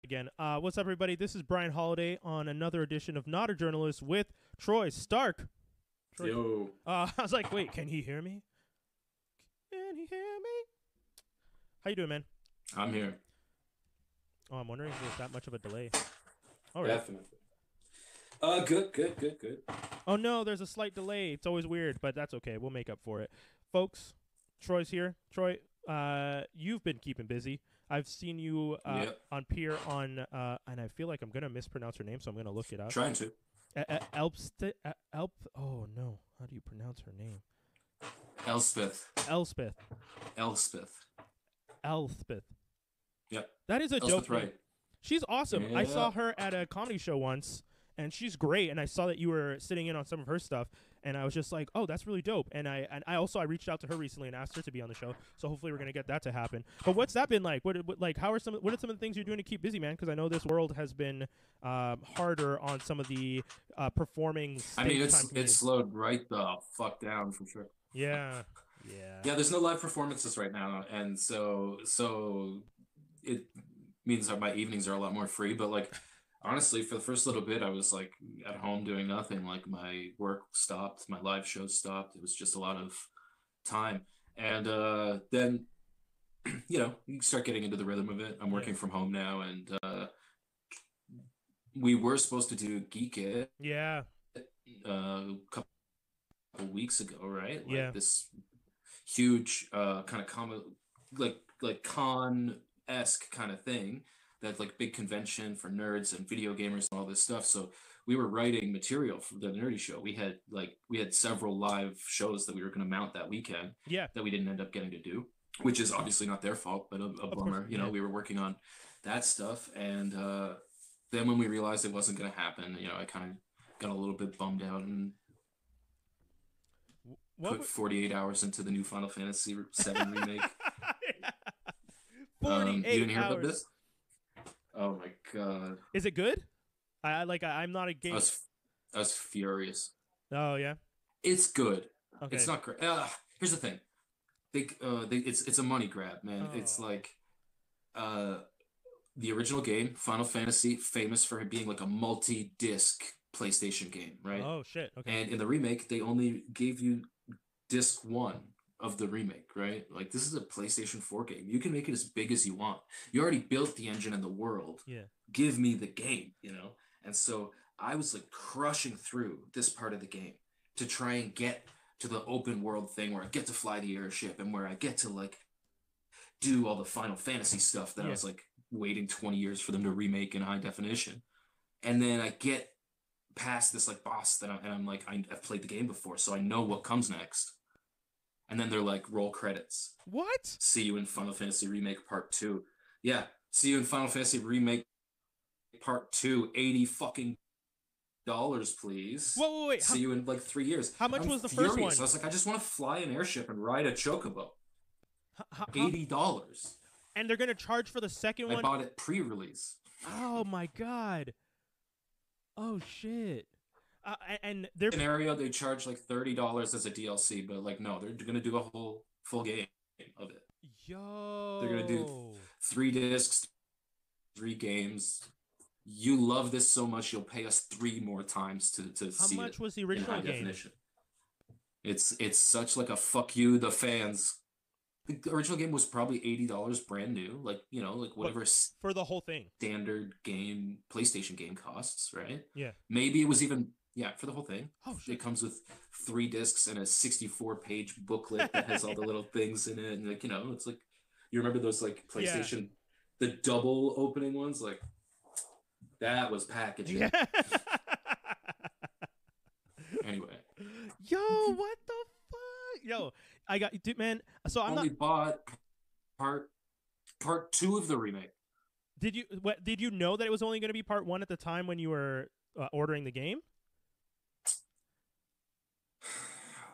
Again, what's up, everybody? This is Brian Holidae on another edition of Not a Journalist with Troy Stark. Troy. Yo. I was like, wait, can he hear me? Can he hear me? How you doing, man? I'm here. Oh, I'm wondering if there's that much of a delay. All right. Definitely. Good. Oh, no, there's a slight delay. It's always weird, but that's okay. We'll make up for it. Folks, Troy's here. Troy, you've been keeping busy. I've seen you appear on, and I feel like I'm going to mispronounce her name, so I'm going to look it up. Trying to. Oh, no. How do you pronounce her name? Elspeth. Yep. That is a dope name. Right. She's awesome. Yeah. I saw her at a comedy show once, and she's great. And I saw that you were sitting in on some of her stuff, and I was just like, oh, that's really dope. And I also reached out to her recently and asked her to be on the show. So hopefully we're gonna get that to happen. But what's that been like? What are some of the things you're doing to keep busy, man? Because I know this world has been harder on some of the performing. I mean, it's slowed right the fuck down for sure. Yeah. There's no live performances right now, and so it means that my evenings are a lot more free. But like, honestly, for the first little bit, I was like at home doing nothing. Like my work stopped, my live shows stopped. It was just a lot of time, and then you start getting into the rhythm of it. I'm working from home now, and we were supposed to do Geek It. Yeah. A couple weeks ago, right? Yeah. This huge kind of like con-esque kind of thing, that like big convention for nerds and video gamers and all this stuff. So we were writing material for the Nerdy Show. We had several live shows that we were going to mount that weekend. Yeah. That we didn't end up getting to do, which is obviously not their fault, but a bummer. Course, we were working on that stuff, and then when we realized it wasn't going to happen, I kind of got a little bit bummed out and put 48 hours into the new Final Fantasy VII remake. 48 you didn't hear hours. about this? Oh my god! Is it good? I'm not a game. I was furious. Oh yeah. It's good. Okay. It's not great. Here's the thing. It's a money grab, man. Oh. It's like the original game, Final Fantasy, famous for being like a multi-disc PlayStation game, right? Oh shit. Okay. And in the remake, they only gave you disc 1 of the remake, right? Like, this is a PlayStation 4 game. You can make it as big as you want. You already built the engine and the world. Yeah. Give me the game, And so I was like crushing through this part of the game to try and get to the open world thing where I get to fly the airship and where I get to like do all the Final Fantasy stuff that I was like waiting 20 years for them to remake in high definition. And then I get past this like boss I'm like, I've played the game before, so I know what comes next. And then they're like, roll credits. What? See you in Final Fantasy Remake Part 2. Yeah, see you in Final Fantasy Remake Part 2. $80 fucking please. Whoa, wait. See you in like 3 years. How much was the furious. first one? I was like, I just want to fly an airship and ride a chocobo. $80. And they're gonna charge for the second one? I bought it pre-release. Oh my god. Oh shit. And their scenario, they charge like $30 as a DLC, but like no, they're gonna do a whole full game of it. Yo. They're gonna do 3 discs, 3 games. You love this so much, you'll pay us 3 more times to see it. How much was the original game? Definition. It's such like a fuck you, the fans. The original game was probably $80 brand new, like like whatever for the whole thing. Standard game, PlayStation game costs, right? Yeah. Maybe it was even for the whole thing. Oh shit. It comes with 3 discs and a 64-page booklet that has all the little things in it, and like it's like, you remember those like PlayStation, the double opening ones, like that was packaging. Yeah. Anyway. Yo, what the fuck? Yo, I got, dude, man. So I'm only bought part 2 of the remake. Did you know that it was only going to be part 1 at the time when you were ordering the game?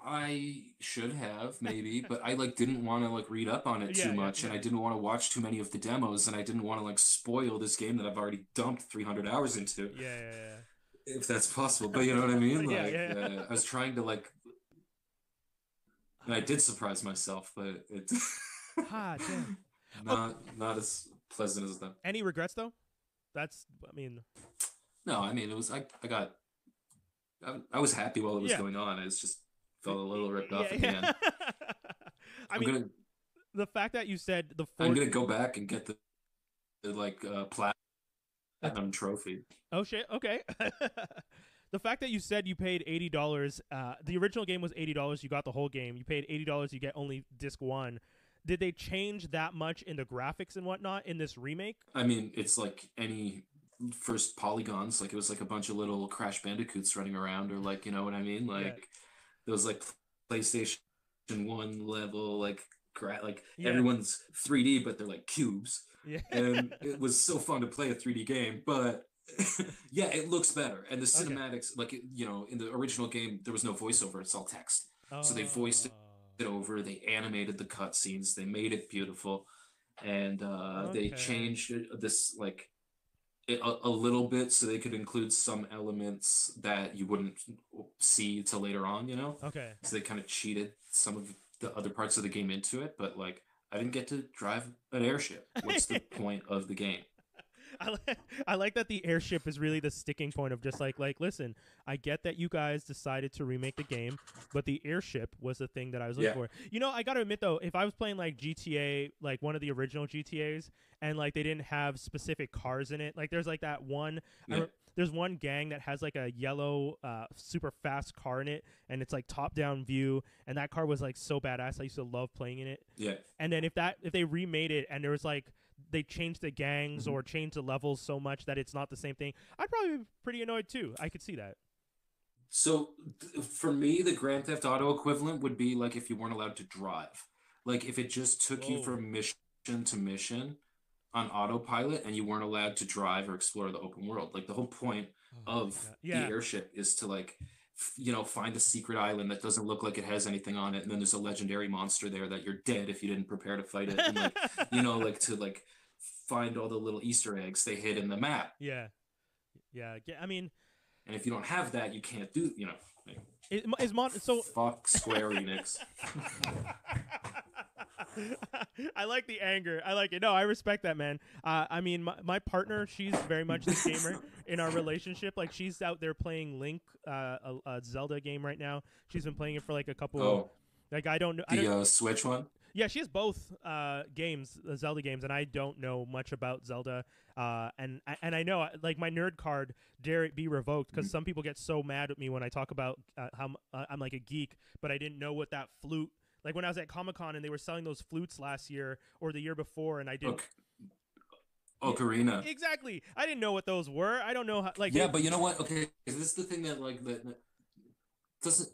I should have, maybe, but I like didn't want to like read up on it too much, and I didn't want to watch too many of the demos, and I didn't want to like spoil this game that I've already dumped 300 hours into. Yeah. If that's possible, but you know what I mean? Like, yeah. I was trying to like, and I did surprise myself, but it damn. not as pleasant as that. Any regrets though? That's, I mean, No, I mean, it was, I was happy while it was yeah, going on. I was just felt a little ripped off yeah, at the end. yeah. I I'm mean, gonna, the fact that you said the I'm four, gonna go back and get the like that's, platinum trophy. oh shit, okay. The fact that you said you paid $80, the original game was $80. You got the whole game. You paid $80. You get only disc one. Did they change that much in the graphics and whatnot in this remake? I mean, it's like any first polygons. Like it was like a bunch of little Crash Bandicoots running around, or like, you know what I mean? Yeah, Like those like PlayStation One level, like like yeah, everyone's 3D, but they're like cubes, yeah. and it was so fun to play a 3D game. But yeah, it looks better, and the Okay. cinematics, like you know, in the original game, there was no voiceover; it's all text. So they voiced Oh, it over, they animated the cutscenes, they made it beautiful, and they okay. changed this like a little bit so they could include some elements that you wouldn't see till later on, you know? Okay. So they kind of cheated some of the other parts of the game into it, but like I didn't get to drive an airship. What's the point of the game? I like that the airship is really the sticking point of just like listen, I get that you guys decided to remake the game, but the airship was the thing that I was looking Yeah. for. You know, I gotta admit though, if I was playing like GTA, like one of the original GTAs, and like they didn't have specific cars in it, like there's like that one. Yeah. There's one gang that has like a yellow, super fast car in it, and it's like top down view, and that car was like so badass. I used to love playing in it. Yeah. And then if they remade it and there was like they changed the gangs Mhm. or changed the levels so much that it's not the same thing, I'd probably be pretty annoyed too. I could see that. So for me, the Grand Theft Auto equivalent would be like if you weren't allowed to drive. Like if it just took you Whoa. from mission to mission on autopilot and you weren't allowed to drive or explore the open world. Like the whole point Oh my of god. the Yeah. airship is to like you know, find a secret island that doesn't look like it has anything on it, and then there's a legendary monster there that you're dead if you didn't prepare to fight it, and like you know, like to like find all the little Easter eggs they hid in the map. Yeah. Yeah. I mean, And if you don't have that, you can't do, you know, like, is Mon so fuck Square Enix. I like the anger. I like it. No, I respect that, man. I mean, my partner, she's very much this gamer in our relationship. Like, she's out there playing Link, a Zelda game right now. She's been playing it for like a couple. Oh, Like, I don't know. I the don't. Switch one. Yeah, she has both games, Zelda games, and I don't know much about Zelda. And I know like my nerd card dare it be revoked because some people get so mad at me when I talk about how I'm like a geek, but I didn't know what that flute. Like when I was at Comic-Con and they were selling those flutes last year or the year before, and I didn't. Okay. Yeah, Ocarina. exactly. I didn't know what those were. I don't know how. Like Yeah, but you know what? Okay, this is the thing that like that doesn't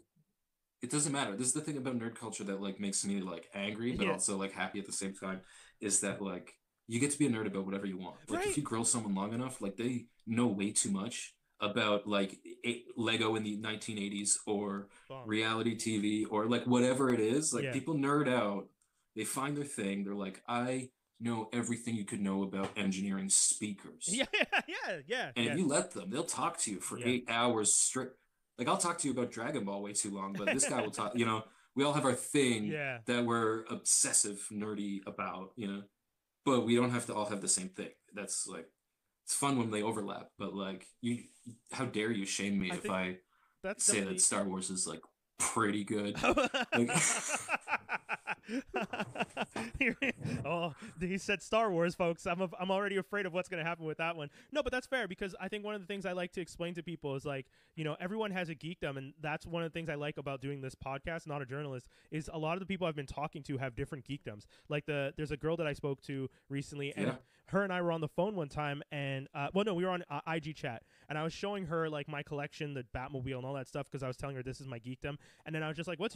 it doesn't matter. This is the thing about nerd culture that like makes me like angry, but yeah, also like happy at the same time, is that like you get to be a nerd about whatever you want. Like if right. you grill someone long enough, like they know way too much about like Lego in the 1980s or Bomb. reality TV or like whatever it is. Like Yeah. people nerd out, they find their thing. They're like, I know everything you could know about engineering speakers. Yeah. Yeah. Yeah. And Yeah. if you let them, they'll talk to you for Yeah. 8 hours straight. Like I'll talk to you about Dragon Ball way too long, but this guy will talk. You know, we all have our thing Yeah. that we're obsessive, nerdy about. You know, but we don't have to all have the same thing. That's like it's fun when they overlap. But like you, how dare you shame me I if think I that's say definitely. that Star Wars is like pretty good? Like, Oh, he said Star Wars, folks. I'm already afraid of what's going to happen with that one. No, but that's fair because I think one of the things I like to explain to people is like, you know, everyone has a geekdom, and that's one of the things I like about doing this podcast. Not a journalist, is a lot of the people I've been talking to have different geekdoms. Like there's a girl that I spoke to recently, and yeah, her and I were on the phone one time, and well, no, we were on IG chat, and I was showing her like my collection, the Batmobile and all that stuff, because I was telling her this is my geekdom, and then I was just like, what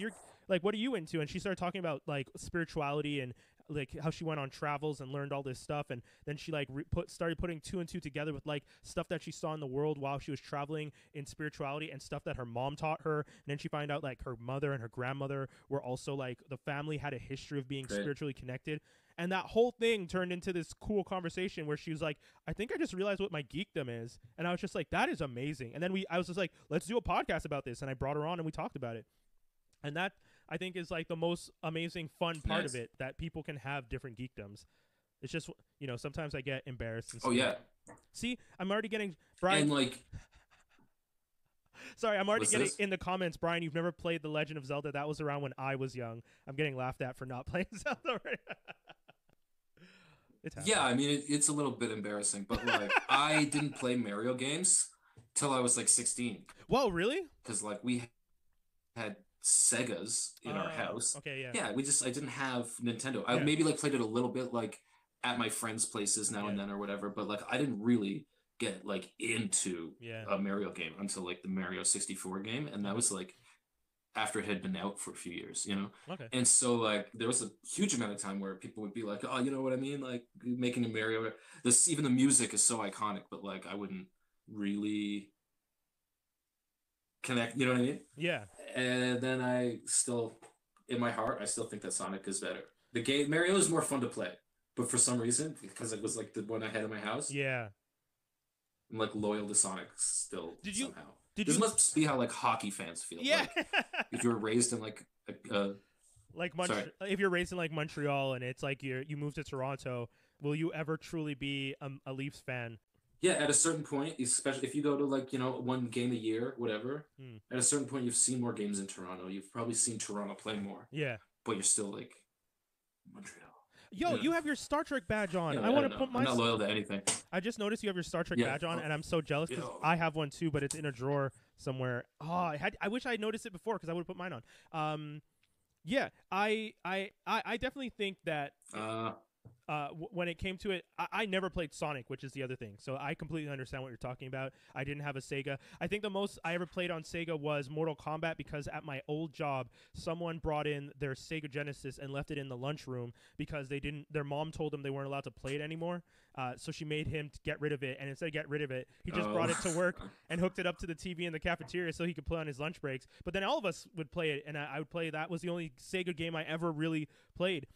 are you into? And she started talking about like spirituality and like how she went on travels and learned all this stuff, and then she like started putting two and two together with like stuff that she saw in the world while she was traveling in spirituality and stuff that her mom taught her, and then she found out like her mother and her grandmother were also like the family had a history of being great. spiritually connected. And that whole thing turned into this cool conversation where she was like, I think I just realized what my geekdom is. And I was just like, that is amazing. And then I was just like, let's do a podcast about this. And I brought her on and we talked about it. And that I think is like the most amazing, fun part nice. of it, that people can have different geekdoms. It's just, you know, sometimes I get embarrassed and Oh scared. yeah, See, I'm already getting Brian. And like, Sorry, I'm already what's getting this? in the comments. Brian, you've never played The Legend of Zelda. That was around when I was young. I'm getting laughed at for not playing Zelda. Right? It's happening. Yeah, I mean, it's a little bit embarrassing, but like, I didn't play Mario games till I was like 16, Whoa, really? because like we had Segas in our house. Okay, yeah. Yeah, I didn't have Nintendo. I Yeah. maybe like played it a little bit like at my friends' places now and Yeah. then or whatever, but like I didn't really get like into Yeah. a Mario game until like the Mario 64 game, and that was like after it had been out for a few years, you know? Okay. And so like there was a huge amount of time where people would be like, "Oh, you know what I mean? Like making a Mario this even the music is so iconic, but like I wouldn't really connect, you know what I mean?" Yeah. And then I still, in my heart, I still think that Sonic is better. The game Mario is more fun to play, but for some reason, because it was like the one I had in my house, Yeah. I'm like loyal to Sonic still Did you? somehow. Did This you? must be how like hockey fans feel. Yeah. Like if you were raised in like like sorry. if you're raised in like Montreal and it's like you move to Toronto, will you ever truly be a Leafs fan? Yeah, at a certain point, especially if you go to like, you know, one game a year, whatever, Hmm. at a certain point you've seen more games in Toronto. You've probably seen Toronto play more, Yeah. but you're still like Montreal. Yo, Yeah. you have your Star Trek badge on. Yeah, I I want don't to know. put I'm my. not loyal to anything. I just noticed you have your Star Trek Yeah. badge on, and I'm so jealous because Yo. I have one too, but it's in a drawer somewhere. Oh, I wish I had noticed it before because I would have put mine on. Yeah, I definitely think that when it came to it, I never played Sonic, which is the other thing. So I completely understand what you're talking about. I didn't have a Sega. I think the most I ever played on Sega was Mortal Kombat because at my old job, someone brought in their Sega Genesis and left it in the lunchroom because their mom told them they weren't allowed to play it anymore. So she made him get rid of it, and instead of get rid of it, he just brought it to work and hooked it up to the TV in the cafeteria so he could play on his lunch breaks. But then all of us would play it, and I would play. That was the only Sega game I ever really played.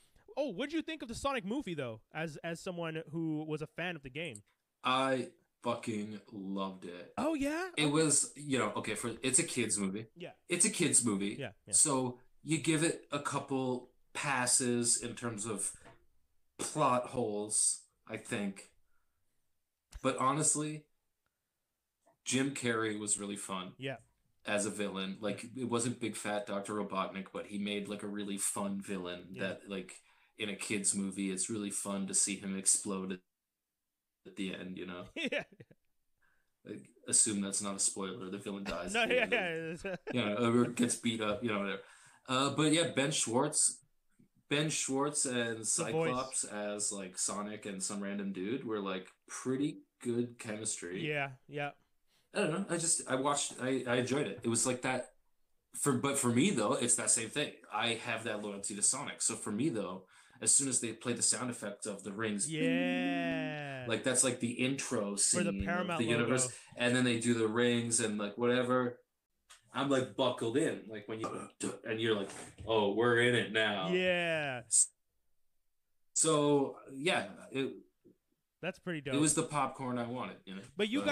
Oh, what'd you think of the Sonic movie though? As someone who was a fan of the game. I fucking loved it. Oh yeah. It was, you know, okay, it's a kids movie. Yeah. It's a kids movie. Yeah. So you give it a couple passes in terms of plot holes, I think. But honestly, Jim Carrey was really fun. Yeah. As a villain. Like it wasn't big fat Dr. Robotnik, but he made like a really fun villain that like in a kids movie it's really fun to see him explode at the end, you know. Yeah. Like, assume that's not a spoiler. The villain dies. No, at the end, you know, or gets beat up, you know, whatever. But yeah, Ben Schwartz and Cyclops as like Sonic and some random dude were like pretty good chemistry. Yeah. I don't know. I enjoyed it. It was like that but for me though, it's that same thing. I have that loyalty to Sonic. So for me though, as soon as they play the sound effect of the rings, like that's like the intro scene for the Paramount of the universe, logo. And then they do the rings and like whatever. I'm like buckled in, like when and you're like, oh, we're in it now. Yeah. So yeah, that's pretty dope. It was the popcorn I wanted, you know. But you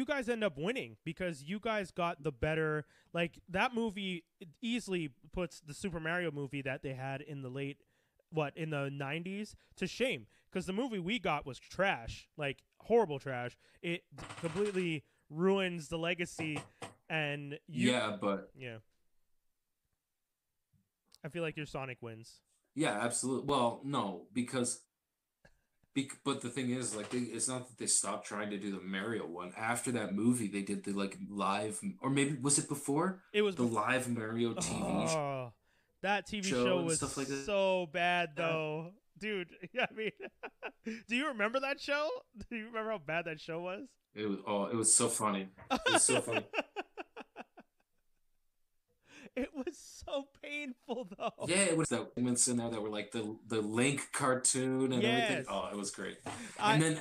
guys end up winning because you guys got the better. Like that movie easily puts the Super Mario movie that they had in the in the 90s to shame because the movie we got was trash, like horrible trash. It completely ruins the legacy, and yeah. I feel like your Sonic wins. Yeah, absolutely. Well, no, but the thing is, like, it's not that they stopped trying to do the Mario one. After that movie, they did the like live, or maybe was it before? It was the live Mario TV show. That TV show was like so bad, though, dude. I mean, do you remember that show? Do you remember how bad that show was? It was so funny. It was so funny. It was so painful, though. Yeah, it was the moments in there that were like the Link cartoon and everything. Oh, it was great. And then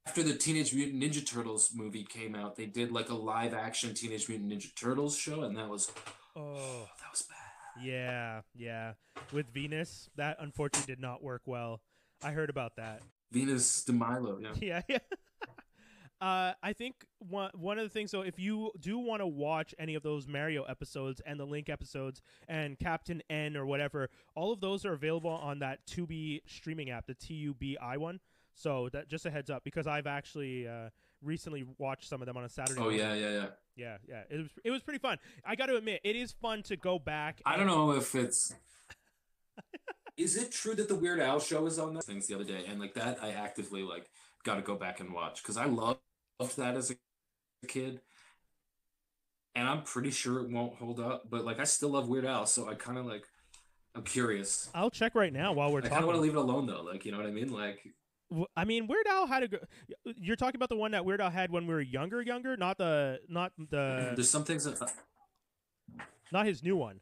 after the Teenage Mutant Ninja Turtles movie came out, they did like a live action Teenage Mutant Ninja Turtles show, and that was that was bad. Yeah. With Venus, that unfortunately did not work well. I heard about that. Venus de Milo, yeah. I think one of the things, so if you do want to watch any of those Mario episodes and the Link episodes and Captain N or whatever, all of those are available on that Tubi streaming app, the TUBI one. So that just a heads up, because I've actually recently watched some of them on a Saturday Oh morning. yeah. Yeah. It was pretty fun. I got to admit, it is fun to go back. I don't know if it's. Is it true that the Weird Al show is on things the other day, and like that I actively like got to go back and watch because I loved that as a kid, and I'm pretty sure it won't hold up. But like I still love Weird Al, so I kind of like I'm curious. I'll check right now while we're I talking. kind of want to leave it alone though, like you know what I mean, like. I mean, Weird Al had a good. You're talking about the one that Weird Al had when we were younger, not the. There's some things that. Not his new one.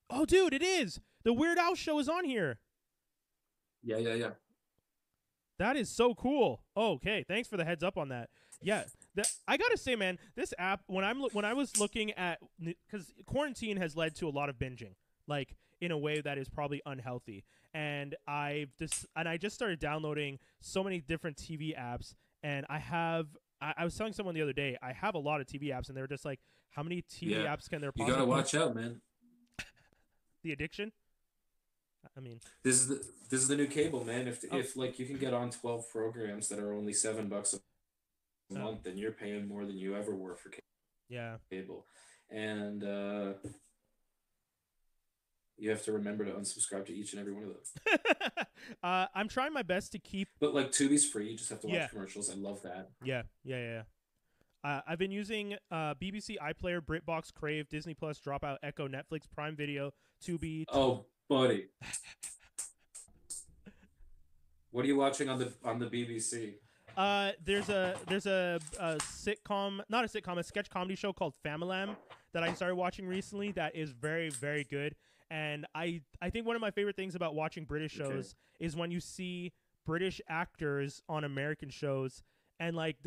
Oh, dude, it is. The Weird Al show is on here. Yeah. That is so cool. Okay, thanks for the heads up on that. Yeah, I gotta say, man, this app when I was looking at, because quarantine has led to a lot of binging, like in a way that is probably unhealthy, and I just started downloading so many different TV apps, and I was telling someone the other day I have a lot of TV apps, and they were just like, how many TV apps can there possibly? You gotta watch out, man. The addiction. I mean, this is the new cable, man. If like you can get on 12 programs that are only $7 a month, then you're paying more than you ever were for cable. And you have to remember to unsubscribe to each and every one of those. I'm trying my best to keep. But like Tubi's free. You just have to watch commercials. I love that. Yeah. I've been using BBC iPlayer, BritBox, Crave, Disney Plus, Dropout, Echo, Netflix, Prime Video, Tubi. Oh, buddy. What are you watching on the BBC? There's a sitcom, not a sitcom, a sketch comedy show called Familam that I started watching recently that is very, very good. And I think one of my favorite things about watching British shows is when you see British actors on American shows. And like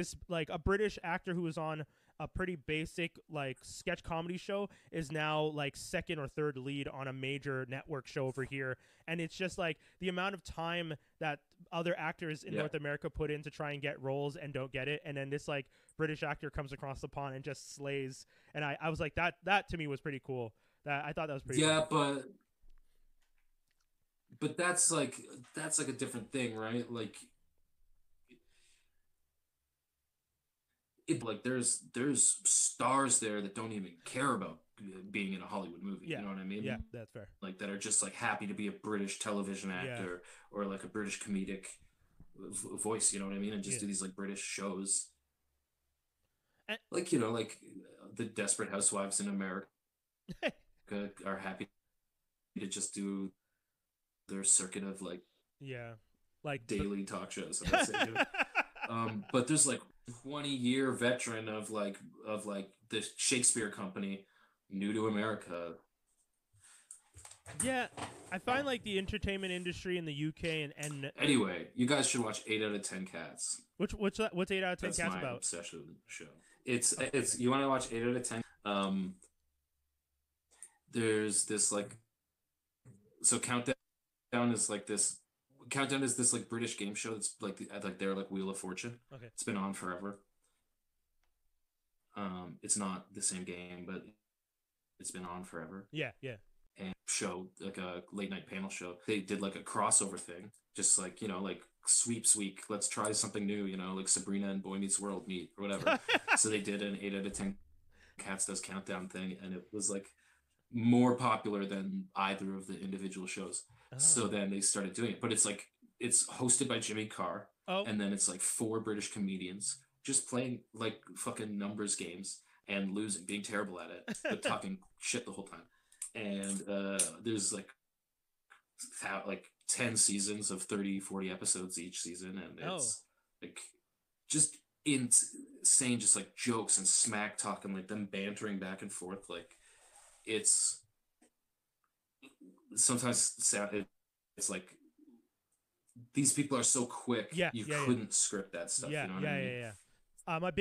a British actor who was on a pretty basic like sketch comedy show is now like second or third lead on a major network show over here. And it's just like the amount of time that other actors in North America put in to try and get roles and don't get it. And then this like British actor comes across the pond and just slays. And I was like, that to me was pretty cool. I thought that was pretty cool. But that's like a different thing, right? Like there's stars there that don't even care about being in a Hollywood movie. You know what I mean? Yeah, that's fair. Like that are just like happy to be a British television actor or like a British comedic voice. You know what I mean? And just do these like British shows. Like like the Desperate Housewives in America are happy to just do their circuit of like daily talk shows. So that's it, but there's like 20-year veteran of like the Shakespeare Company, new to America. Yeah, I find like the entertainment industry in the UK and anyway, you guys should watch 8 out of 10 Cats. What's 8 out of 10 That's Cats my about? obsession show. It's you want to watch 8 out of 10. There's this like Countdown is this like British game show that's like they're like Wheel of Fortune. Okay. It's been on forever. It's not the same game, but it's been on forever. Yeah. And show like a late night panel show. They did like a crossover thing, just like like sweeps week. Let's try something new. Like Sabrina and Boy Meets World meet or whatever. So they did an 8 out of 10 Cats Does Countdown thing, and it was like more popular than either of the individual shows. So then they started doing it, but it's hosted by Jimmy Carr, and then it's like 4 British comedians just playing like fucking numbers games and losing, being terrible at it, but talking shit the whole time. And there's like 10 seasons of 30-40 episodes each season, and it's like just insane, just like jokes and smack talking, like them bantering back and forth. Like it's sometimes it's like these people are so quick. You couldn't script that stuff. You know what I mean?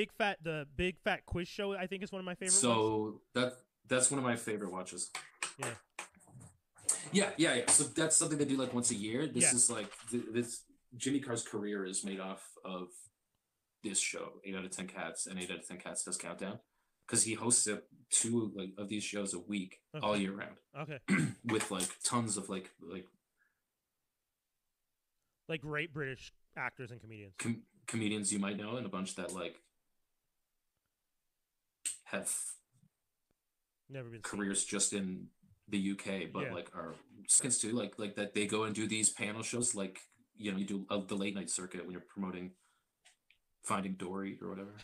The big fat quiz show, I think, is one of my favorite. So that's one of my favorite watches. Yeah. So that's something they do like once a year. This is like this Jimmy Carr's career is made off of this show, 8 out of 10 Cats and 8 out of 10 Cats Does Countdown, because he hosts 2 of these shows a week all year round. Okay. With like tons of like Like great British actors and comedians. Comedians you might know, and a bunch that like have Never been careers seen. just in the UK, but Yeah. like are seconds too, like that they go and do these panel shows, like you do the late night circuit when you're promoting Finding Dory or whatever.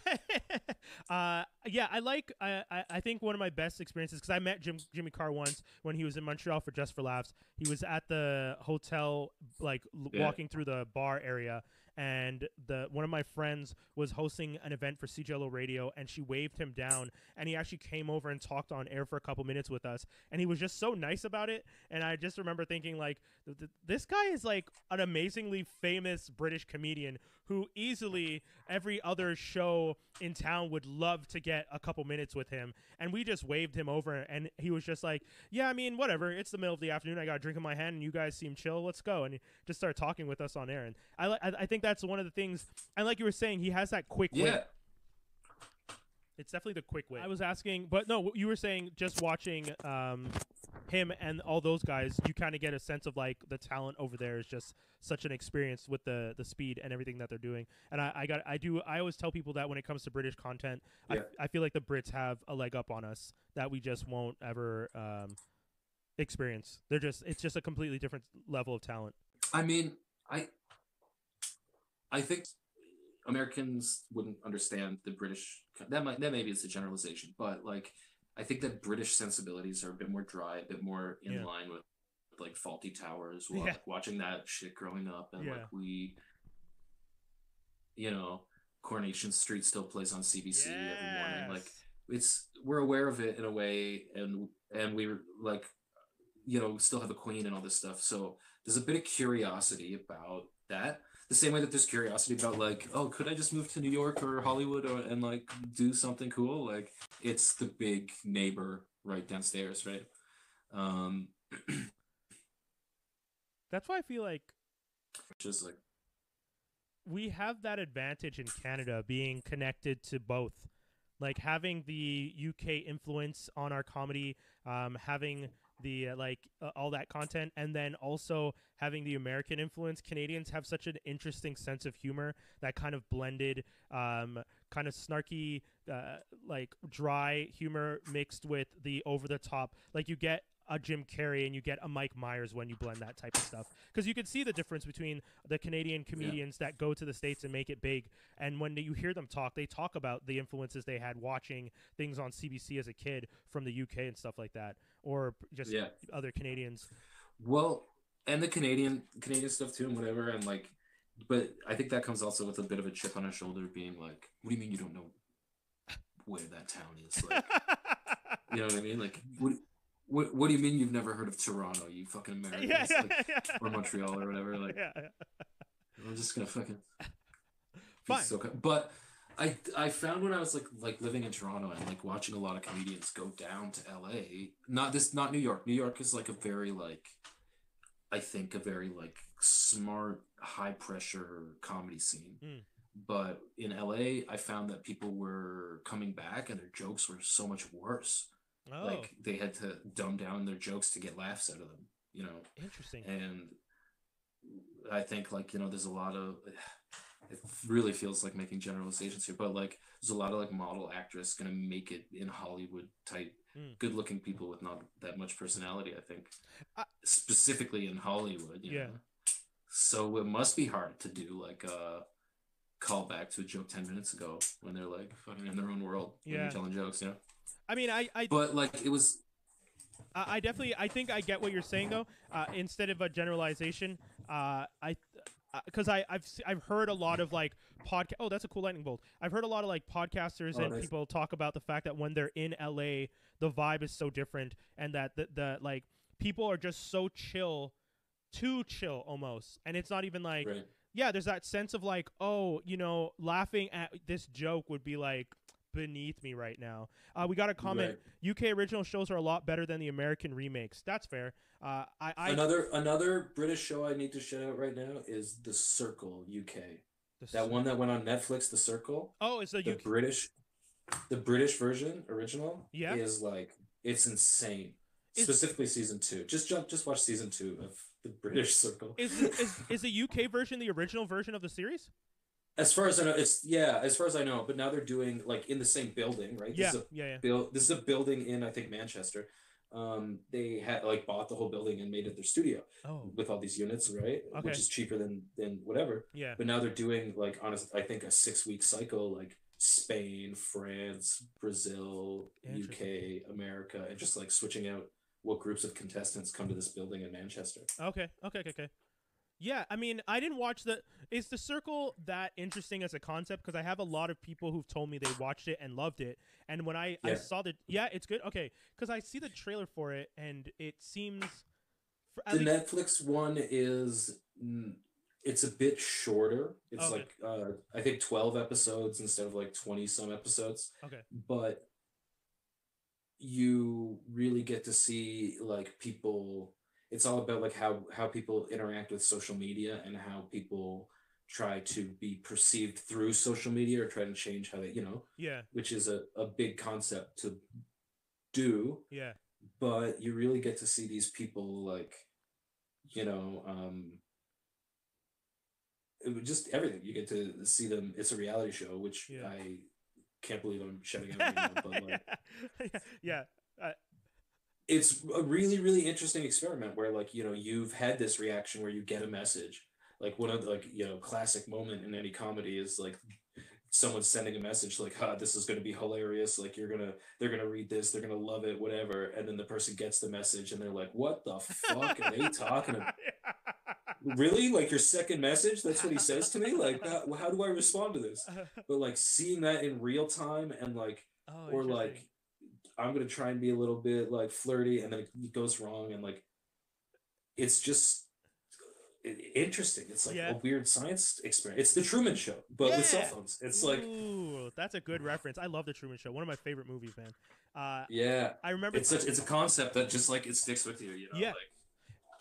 Yeah, I think one of my best experiences, because I met Jimmy Carr once when he was in Montreal for Just for Laughs. He was at the hotel, like Yeah, walking through the bar area, and the one of my friends was hosting an event for CJLO Radio, and she waved him down, and he actually came over and talked on air for a couple minutes with us, and he was just so nice about it. And I just remember thinking, like, this guy is like an amazingly famous British comedian who easily every other show in town would love to get a couple minutes with him. And we just waved him over, and he was just like, yeah, I mean, whatever. It's the middle of the afternoon. I got a drink in my hand, and you guys seem chill. Let's go. And he just started talking with us on air. And I think that's one of the things. And like you were saying, he has that quick wit. yeah. It's definitely the quick wit. I was asking, but no, you were saying just watching him and all those guys, you kind of get a sense of like the talent over there is just such an experience with the speed and everything that they're doing. And I always tell people that when it comes to British content, Yeah. I feel like the Brits have a leg up on us that we just won't ever experience. It's just a completely different level of talent. I mean, I think Americans wouldn't understand the British. That maybe it's a generalization, but like I think that British sensibilities are a bit more dry, a bit more in line with like Faulty Towers. Like watching that shit growing up, and like Coronation Street still plays on CBC every morning. Like we're aware of it in a way, and we like still have a queen and all this stuff. So there's a bit of curiosity about that. The same way that there's curiosity about like, oh, could I just move to New York or Hollywood and like do something cool? Like it's the big neighbor right downstairs, right? That's why I feel like just like we have that advantage in Canada being connected to both, like having the UK influence on our comedy, having the all that content, and then also having the American influence. Canadians have such an interesting sense of humor, that kind of blended kind of snarky like dry humor mixed with the over the top. Like you get a Jim Carrey and you get a Mike Myers when you blend that type of stuff, because you can see the difference between the Canadian comedians that go to the States and make it big, and when you hear them talk, they talk about the influences they had watching things on CBC as a kid from the UK and stuff like that, or just other Canadians. Well, and the Canadian stuff too, and whatever, and like, but I think that comes also with a bit of a chip on our shoulder, being like, "What do you mean you don't know where that town is?" Like, you know what I mean? Like, what do you mean you've never heard of Toronto? You fucking Americans, or Montreal or whatever. Like, I'm just gonna fucking fine. But I found when I was like living in Toronto and like watching a lot of comedians go down to LA. Not New York. New York is like a very like, I think a very like smart, high pressure comedy scene. But in LA, I found that people were coming back and their jokes were so much worse. Oh. Like they had to dumb down their jokes to get laughs out of them, Interesting. And I think like, there's a lot of, it really feels like making generalizations here, but like there's a lot of like model actress gonna make it in Hollywood type good looking people with not that much personality, I think, specifically in Hollywood. You know? So it must be hard to do like a callback to a joke 10 minutes ago when they're like fucking in their own world when they're telling jokes. I mean, but like it was. I think I get what you're saying though. Instead of a generalization, because I've heard a lot of like podcast. Oh, that's a cool lightning bolt. I've heard a lot of like podcasters and people talk about the fact that when they're in LA, the vibe is so different, and that the like people are just so chill, too chill almost, and it's not even like there's that sense of like, oh, laughing at this joke would be like beneath me right now. We got a comment. UK original shows are a lot better than the American remakes. That's fair. Another British show I need to shout out right now is The Circle UK. One that went on Netflix, The Circle. Oh, it's the British version original. Is like, it's insane. Specifically season 2. Just watch season 2 of the British Circle. Is the UK version the original version of the series? As far as I know, it's yeah. As far as I know, but now they're doing like in the same building, right? Yeah, yeah, This is a building in I think Manchester. They had like bought the whole building and made it their studio yeah. Oh, with all these units, right? Which okay. is cheaper than whatever. Yeah. But now they're doing like I think a 6 week cycle, like Spain, France, Brazil, Interesting. UK, America, and just like switching out what groups of contestants come to this building in Manchester. Okay. Okay. Okay. Okay. Yeah, I mean, I didn't watch the. Is the circle that interesting as a concept? Because I have a lot of people who've told me they watched it and loved it. And when I Yeah. saw that, yeah, it's good. Okay, because I see the trailer for it, and it seems, for, at The least, Netflix one is it's a bit shorter. It's okay, like I think 12 episodes instead of like 20 some episodes, okay, but you really get to see like people. It's all about like how people interact with social media and how people try to be perceived through social media or try to change how they, yeah, which is a big concept to do, yeah, but you really get to see these people like, you know, just everything. You get to see them. It's a reality show, which yeah, I can't believe I'm shutting out right now, but like yeah, yeah, uh, it's a really, really interesting experiment where like, you've had this reaction where you get a message. Like one of the like, classic moment in any comedy is like someone sending a message like, this is gonna be hilarious, like they're gonna read this, they're gonna love it, whatever. And then the person gets the message and they're like, what the fuck are they talking about? Really? Like your second message? That's what he says to me? Like that, how do I respond to this? But like seeing that in real time and like, oh, or interesting. like I'm gonna try and be a little bit like flirty and then it goes wrong and like it's just interesting. It's like a Yeah, weird science experiment. It's the Truman Show, but with cell yeah. phones. It's like, Ooh, that's a good reference. I love the Truman Show. One of my favorite movies, man. Uh, yeah, I remember. it's a concept that just like it sticks with you, Yeah, like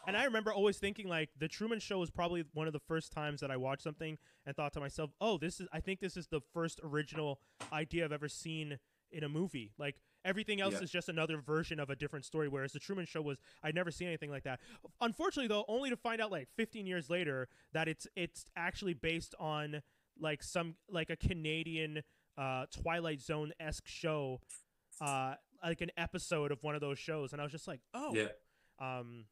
and I remember always thinking like the Truman Show was probably one of the first times that I watched something and thought to myself, "Oh, I think this is the first original idea I've ever seen in a movie." Like everything else yeah, is just another version of a different story, whereas the Truman Show was I'd never seen anything like that. Unfortunately, though, only to find out like 15 years later that it's actually based on like some like a Canadian Twilight Zone esque show, like an episode of one of those shows, and I was just like, "Oh." yeah.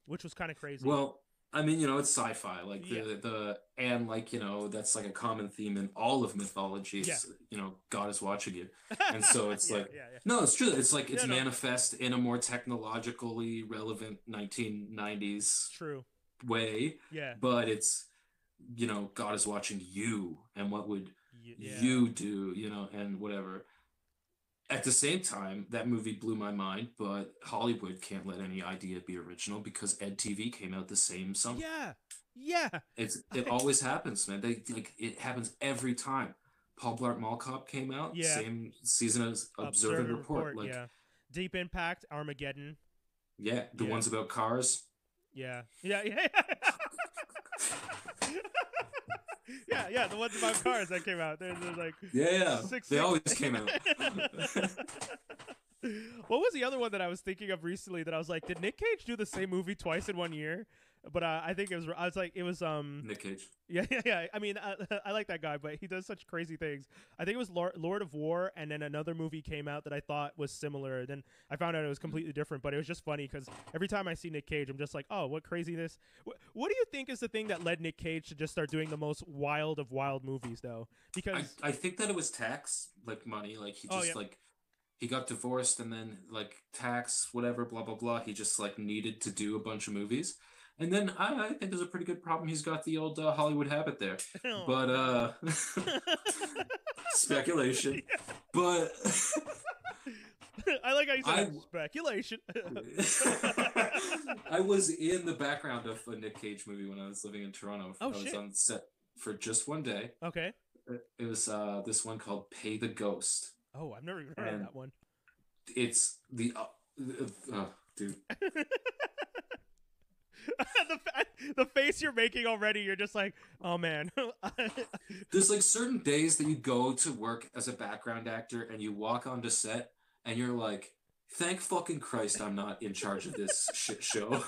Which was kind of crazy. Well, I mean, it's sci-fi, like Yeah. the and like that's like a common theme in all of mythology. Yeah. It's, God is watching you, and so it's Yeah, like yeah, yeah. no, it's true. It's like it's Yeah, no, manifest in a more technologically relevant 1990s true. way, Yeah. but it's God is watching you, and what would Yeah. you do, and whatever. At the same time, that movie blew my mind, but Hollywood can't let any idea be original because EdTV came out the same summer. Yeah. Yeah. It always happens, man. They like it happens every time. Paul Blart Mall Cop came out, Yeah. same season as Observe and Report. Like, Yeah. Deep Impact, Armageddon. yeah, the Yeah. ones about cars. Yeah. Yeah. Yeah. Yeah. Yeah. The ones about cars that came out. There's like Yeah, six. they always came out. What was the other one that I was thinking of recently that I was like, did Nick Cage do the same movie twice in 1 year? But I think it was. I was like, it was Nick Cage. Yeah, yeah, yeah. I mean, I like that guy, but he does such crazy things. I think it was Lord of War, and then another movie came out that I thought was similar. Then I found out it was completely different, but it was just funny because every time I see Nick Cage, I'm just like, oh, what craziness. What do you think is the thing that led Nick Cage to just start doing the most wild of wild movies, though? Because I think that it was tax, like money. Like he just like he got divorced and then like tax, whatever, blah blah blah. He just like needed to do a bunch of movies. And then I think there's a pretty good problem. He's got the old Hollywood habit there, but speculation. Yeah. But I like how you said speculation. I was in the background of a Nick Cage movie when I was living in Toronto. Oh, I was shit. on set for just one day. Okay. It was this one called Pay the Ghost. Oh, I've never even heard of that one. It's the dude. the face you're making already, you're just like, oh man. There's like certain days that you go to work as a background actor and you walk onto set and you're like, thank fucking Christ I'm not in charge of this shit show.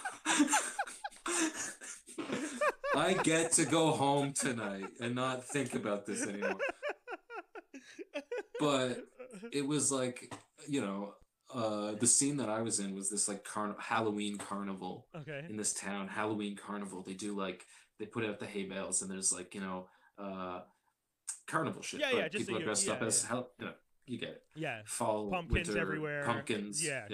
I get to go home tonight and not think about this anymore. But it was like, the scene that I was in was this like Halloween carnival Okay. in this town. Halloween carnival. They do like, they put out the hay bales and there's like, carnival shit. Yeah, but yeah. Just people so are dressed up as hell. You get it. Yeah. Fall, Pumpkins winter, everywhere. pumpkins. Yeah.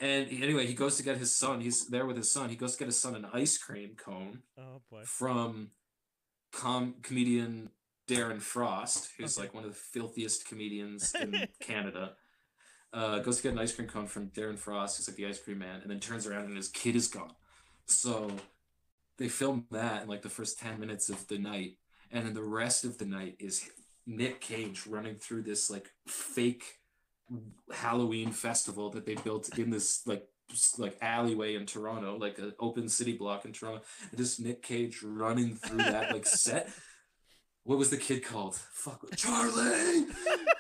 And anyway, he goes to get his son. He's there with his son. He goes to get his son an ice cream cone. Oh boy. From comedian Darren Frost, who's like one of the filthiest comedians in Canada. Goes to get an ice cream cone from Darren Frost, who's like the ice cream man, and then turns around and his kid is gone. So they film that in like the first 10 minutes of the night, and then the rest of the night is Nick Cage running through this like fake Halloween festival that they built in this like alleyway in Toronto, like an open city block in Toronto. And just Nick Cage running through that like set. What was the kid called? Fuck, Charlie!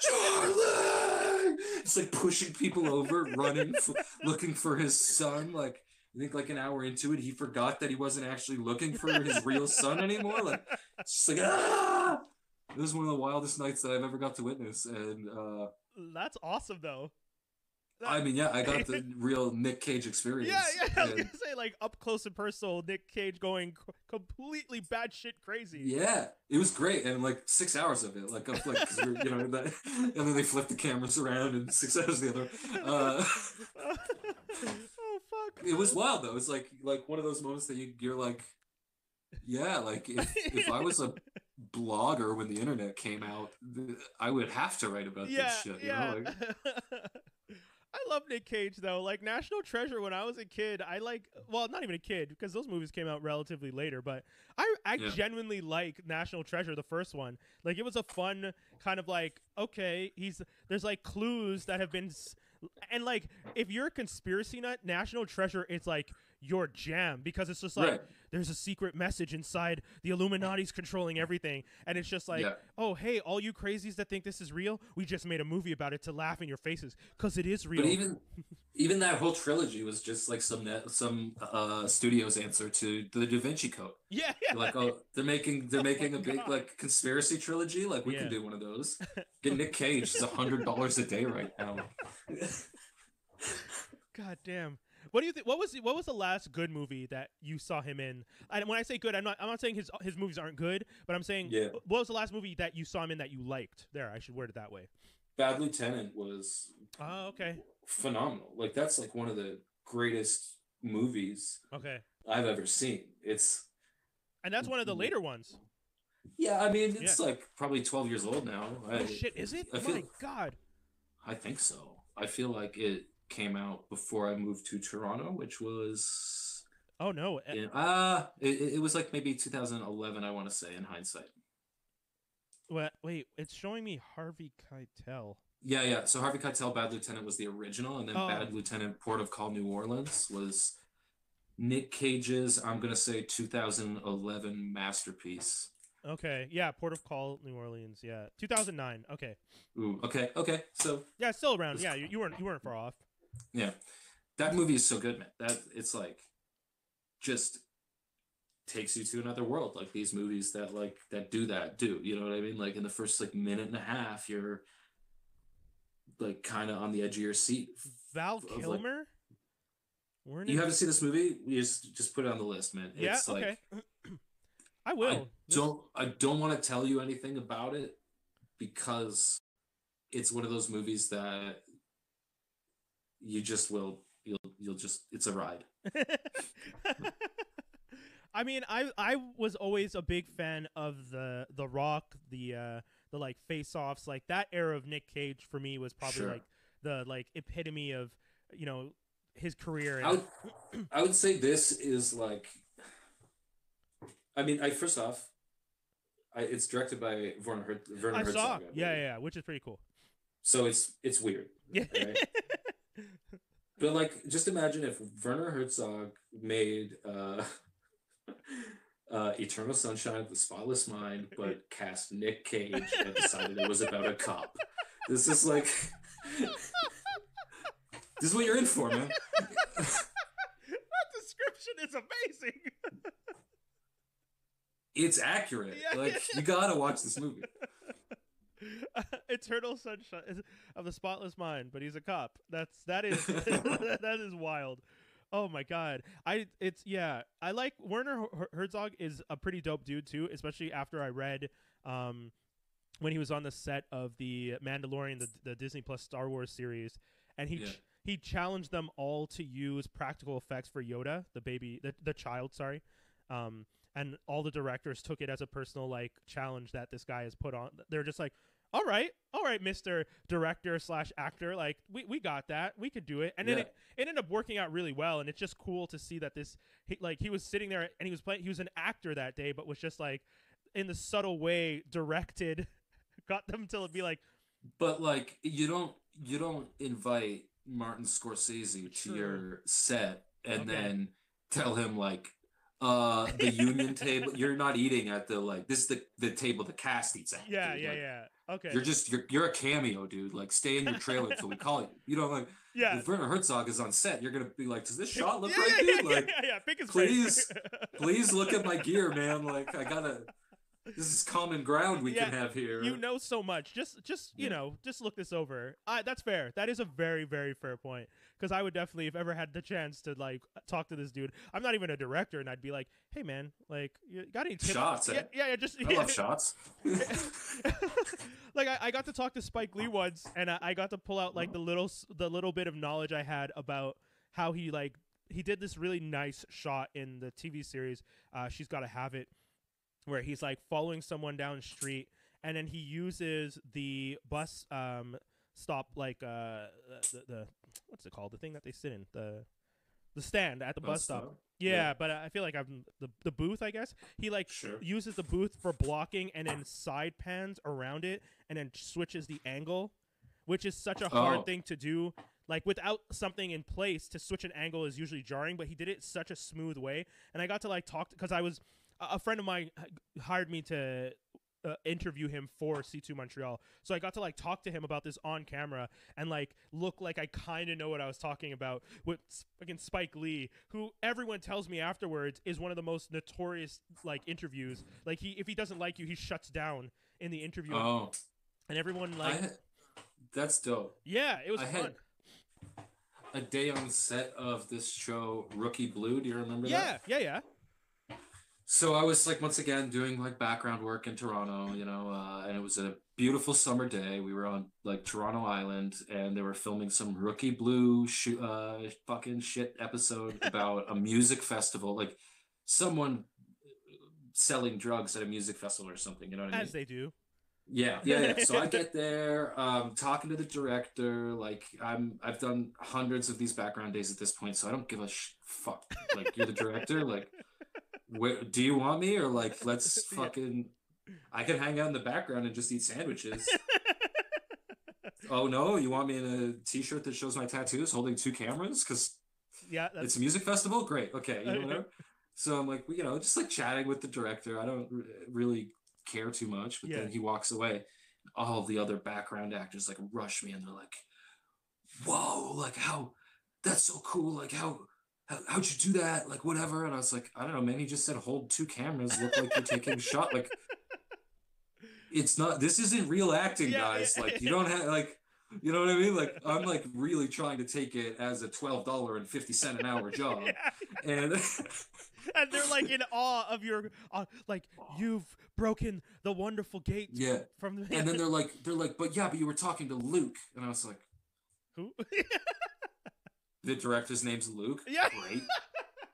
Charlie! It's like pushing people over, running, looking for his son. Like, I think like an hour into it, he forgot that he wasn't actually looking for his real son anymore. Like, it's just like, ah! It was one of the wildest nights that I've ever got to witness. And that's awesome, though. I mean, yeah, I got the real Nick Cage experience. Yeah, I was gonna say, like, up close and personal, Nick Cage going completely batshit crazy. Yeah, it was great, and like 6 hours of it, like, cause and then they flipped the cameras around, and 6 hours the other. Oh fuck! It was wild though. It's like one of those moments that you're like, yeah, like if I was a blogger when the internet came out, I would have to write about this shit. You know? Like, I love Nick Cage though. Like National Treasure, when I was a kid, not even a kid because those movies came out relatively later, but I genuinely like National Treasure, the first one. Like it was a fun kind of like, okay, there's like clues that have been, and like if you're a conspiracy nut, National Treasure is like your jam because it's just like there's a secret message inside, the Illuminati's controlling everything, and it's just like, oh hey, all you crazies that think this is real, we just made a movie about it to laugh in your faces because it is real. But even that whole trilogy was just like some studio's answer to the Da Vinci Code. Yeah. Like, oh, they're making a big like conspiracy trilogy. Like we can do one of those. Get Nick Cage. It's $100 a day right now. God damn. What do you think? What was the last good movie that you saw him in? And when I say good, I'm not saying his movies aren't good, but I'm saying what was the last movie that you saw him in that you liked? There, I should word it that way. Bad Lieutenant was phenomenal. Like that's like one of the greatest movies I've ever seen. And that's one of the later ones. Yeah, I mean it's like probably 12 years old now. Oh shit, is it? My God. I think so. I feel like it came out before I moved to Toronto, which was it was like maybe 2011, I want to say, in hindsight. Wait, it's showing me Harvey Keitel. Yeah. So Harvey Keitel, Bad Lieutenant was the original, and then Bad Lieutenant, Port of Call, New Orleans was Nick Cage's, I'm gonna say 2011 masterpiece. Okay, yeah, Port of Call, New Orleans, yeah, 2009. Okay. Ooh, okay. So yeah, still around. Yeah, you weren't far off. Yeah, that movie is so good, man. That it's like just takes you to another world. Like these movies that do, you know what I mean? Like in the first like minute and a half, you're like kind of on the edge of your seat. Val Kilmer? Like, you haven't seen this movie? You just put it on the list, man. Yeah, it's okay. Like, I will. I don't want to tell you anything about it because it's one of those movies that you just will you'll just it's a ride. I mean, I was always a big fan of the Rock, the like face-offs, like that era of Nick Cage for me was probably like the like epitome of, you know, his career. I would say this is like, I mean, first off, it's directed by Werner Herzog. I saw, yeah, which is pretty cool. So it's weird. Yeah. Right? But like, just imagine if Werner Herzog made Eternal Sunshine of the Spotless Mind, but cast Nick Cage and decided it was about a cop. This is like, this is what you're in for, man. That description is amazing. it's accurate. Yeah, Like yeah. you gotta watch this movie. Eternal Sunshine of the Spotless Mind, but he's a cop. That is that is wild. Oh my god. I like Werner Herzog is a pretty dope dude too, especially after I read when he was on the set of the Mandalorian, the Disney Plus Star Wars series, and he challenged them all to use practical effects for Yoda, the child, sorry. And all the directors took it as a personal like challenge that this guy has put on. They're just like, all right, Mr. Director / actor, like we got that, we could do it, and then it ended up working out really well. And it's just cool to see that he was sitting there and he was an actor that day, but was just like in the subtle way directed, got them to be like. But like you don't invite Martin Scorsese to your set and then tell him like the union table, you're not eating at the like this is the table the cast eats at. Yeah, dude. yeah, Like, yeah. Okay. You're a cameo, dude. Like stay in your trailer until we call you. You know, like if Werner Herzog is on set, you're gonna be like, does this shot look right, dude? Like Pick his please look at my gear, man. Like this is common ground we can have here. You know so much. Just just look this over. That's fair. That is a very, very fair point. Because I would definitely, if ever had the chance to like talk to this dude, I'm not even a director, and I'd be like, hey man, like you got any tips? Shots? Yeah. I love shots. Like I got to talk to Spike Lee once, and I got to pull out like the little bit of knowledge I had about how he did this really nice shot in the TV series. She's Gotta Have It, where he's like following someone down the street, and then he uses the bus stop, like the what's it called, the thing that they sit in, the stand at the bus stop. Yeah, but I feel like I'm the booth, I guess. He uses the booth for blocking, and then side pans around it, and then switches the angle, which is such a hard thing to do. Like without something in place to switch an angle is usually jarring, but he did it such a smooth way. And I got to like talk because a friend of mine hired me to interview him for C2 Montreal. So I got to like talk to him about this on camera and like look like I kind of know what I was talking about with fucking Spike Lee, who everyone tells me afterwards is one of the most notorious like interviews. Like if he doesn't like you, he shuts down in the interview. Oh. And everyone like that's dope. Yeah, it was fun. Had a day on set of this show, Rookie Blue. Do you remember that? Yeah. So I was like, once again, doing like background work in Toronto, you know, and it was a beautiful summer day. We were on like Toronto Island, and they were filming some Rookie Blue fucking shit episode about a music festival, like someone selling drugs at a music festival or something. You know what I mean? As they do. Yeah. So I get there, talking to the director. Like I've done hundreds of these background days at this point, so I don't give a fuck. Like you're the director, like. Do you want me, or like let's fucking I can hang out in the background and just eat sandwiches. Oh no, you want me in a t-shirt that shows my tattoos holding 2 cameras because it's a music festival? Great. Okay, you know whatever. So I'm like, you know, just like chatting with the director. I don't really care too much, but then he walks away. All the other background actors like rush me, and they're like, whoa, like how that's so cool, like how'd you do that? Like, whatever. And I was like, I don't know, man. He just said, hold 2 cameras, look like you're taking a shot. Like, this isn't real acting, guys. Like, you don't have, like, you know what I mean? Like, I'm, like, really trying to take it as a $12.50 an hour job. And they're, like, in awe of your, like, you've broken the wonderful gate. Yeah. From and then they're like, but you were talking to Luke. And I was like, who? The director's name's Luke. Yeah. Great.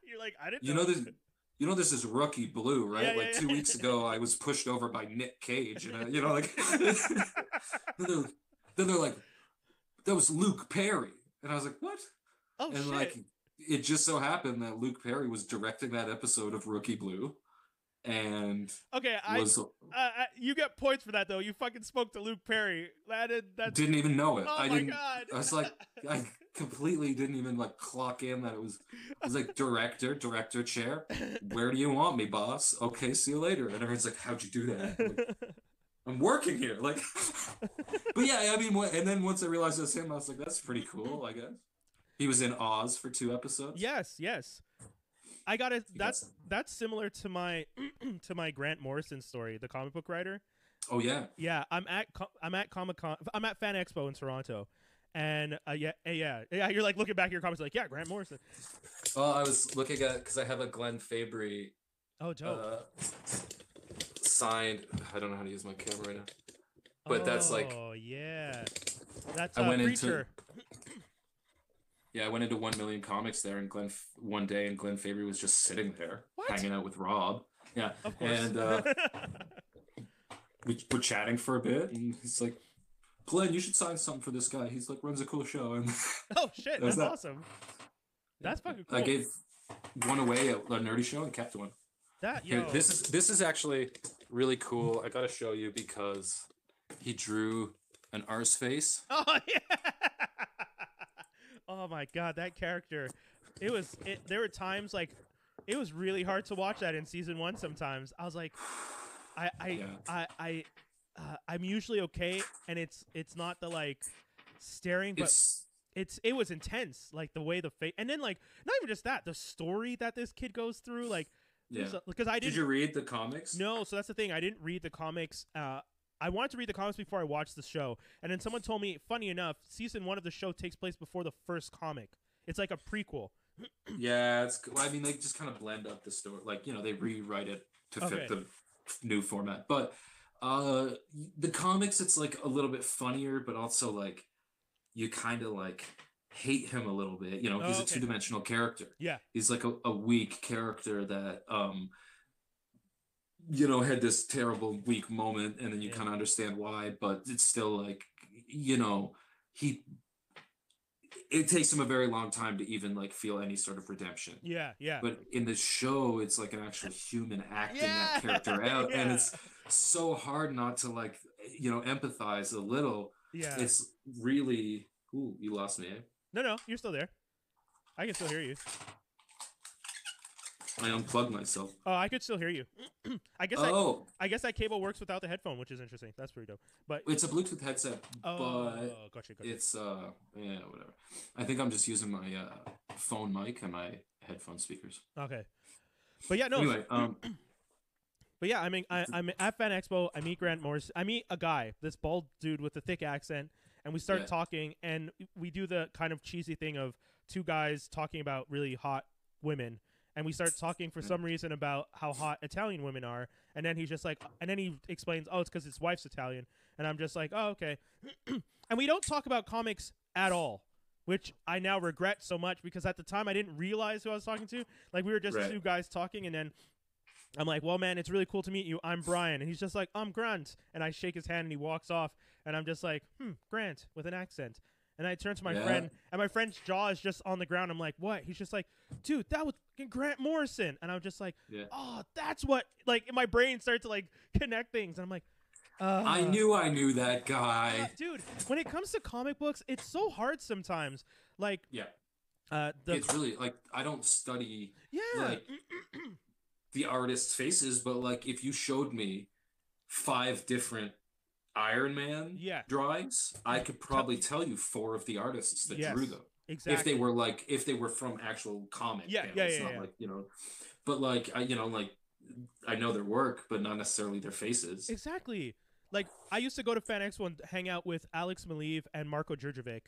You're like, I didn't know. You know this is Rookie Blue, right? Yeah, 2 weeks ago, I was pushed over by Nick Cage, and you know, like. then they're like, that was Luke Perry, and I was like, what? Oh, and shit. Like, it just so happened that Luke Perry was directing that episode of Rookie Blue. And okay, you get points for that though. You fucking spoke to Luke Perry. That didn't even know it. Oh I my didn't. God. I was like, I completely didn't even like clock in that it was like director chair. Where do you want me, boss? Okay, see you later. And everyone's like, how'd you do that? I'm working here, like. But yeah, I mean, and then once I realized it was him, I was like, that's pretty cool. I guess he was in Oz for 2 episodes. Yes. I got it. He got That's similar to my to my Grant Morrison story, the comic book writer. Oh yeah. Yeah, I'm at Comic Con. I'm at Fan Expo in Toronto, and yeah. You're like looking back at your comments, like, yeah, Grant Morrison. Well, I was looking at because I have a Glenn Fabry Oh, dope. signed. I don't know how to use my camera right now, but that's like. Oh yeah, that's I went Preacher. I went into 1 Million Comics there, and one day, and Glenn Fabry was just sitting there, hanging out with Rob. Yeah, of course. And we were chatting for a bit, and he's like, "Glenn, you should sign something for this guy. He's like runs a cool show." And oh shit, that's awesome. That's fucking cool. I gave one away at a nerdy show and kept one. Here, this is actually really cool. I gotta show you because he drew an arse face. Oh yeah. Oh my god, that character. There were times like it was really hard to watch that in season 1 sometimes. I was like I'm usually okay, and it's not the like staring, but it was intense, like the way the face, and then like not even just that, the story that this kid goes through, like because I didn't. Did you read the comics? No, so that's the thing. I didn't read the comics. I wanted to read the comics before I watched the show, and then someone told me, funny enough, season 1 of the show takes place before the first comic. It's like a prequel. Yeah, I mean, they just kind of blend up the story, like they rewrite it to fit the new format. But the comics, it's like a little bit funnier, but also like you kind of like hate him a little bit. He's a two-dimensional character. Yeah, he's like a weak character that had this terrible weak moment, and then you kind of understand why, but it's still like it takes him a very long time to even like feel any sort of redemption. Yeah. But in the show, it's like an actual human acting that character out, and it's so hard not to like empathize a little. Yeah, it's really. Ooh, you lost me. Eh? No, you're still there. I can still hear you. I unplugged myself. Oh, I could still hear you. I guess that cable works without the headphone, which is interesting. That's pretty dope. But it's a Bluetooth headset. But gotcha. It's whatever. I think I'm just using my phone mic and my headphone speakers. Okay. But yeah, no. Anyway, but yeah, I mean, I'm at Fan Expo. I meet Grant Morris. I meet a guy, this bald dude with a thick accent, and we start talking, and we do the kind of cheesy thing of two guys talking about really hot women. And we start talking for some reason about how hot Italian women are. And then he's just like, and then he explains, oh, it's because his wife's Italian. And I'm just like, oh, okay. And we don't talk about comics at all, which I now regret so much because at the time I didn't realize who I was talking to. Like we were just two guys talking, and then I'm like, well, man, it's really cool to meet you. I'm Brian. And he's just like, I'm Grant. And I shake his hand and he walks off. And I'm just like, Grant with an accent. And I turn to my friend, and my friend's jaw is just on the ground. I'm like, what? He's just like, dude, that was Grant Morrison. And I'm just like, oh, that's what, like, in my brain starts to, like, connect things. And I'm like, I knew that guy. Dude, when it comes to comic books, it's so hard sometimes. Like, it's really, like, I don't study, like, the artists' faces, but, like, if you showed me 5 different Iron Man drawings, I could probably tell you 4 of the artists that drew them. Exactly. If they were from actual comic panels, not like, but like I know their work, but not necessarily their faces. Exactly. Like I used to go to Fan Expo and hang out with Alex Maleev and Marko Djurdjevic.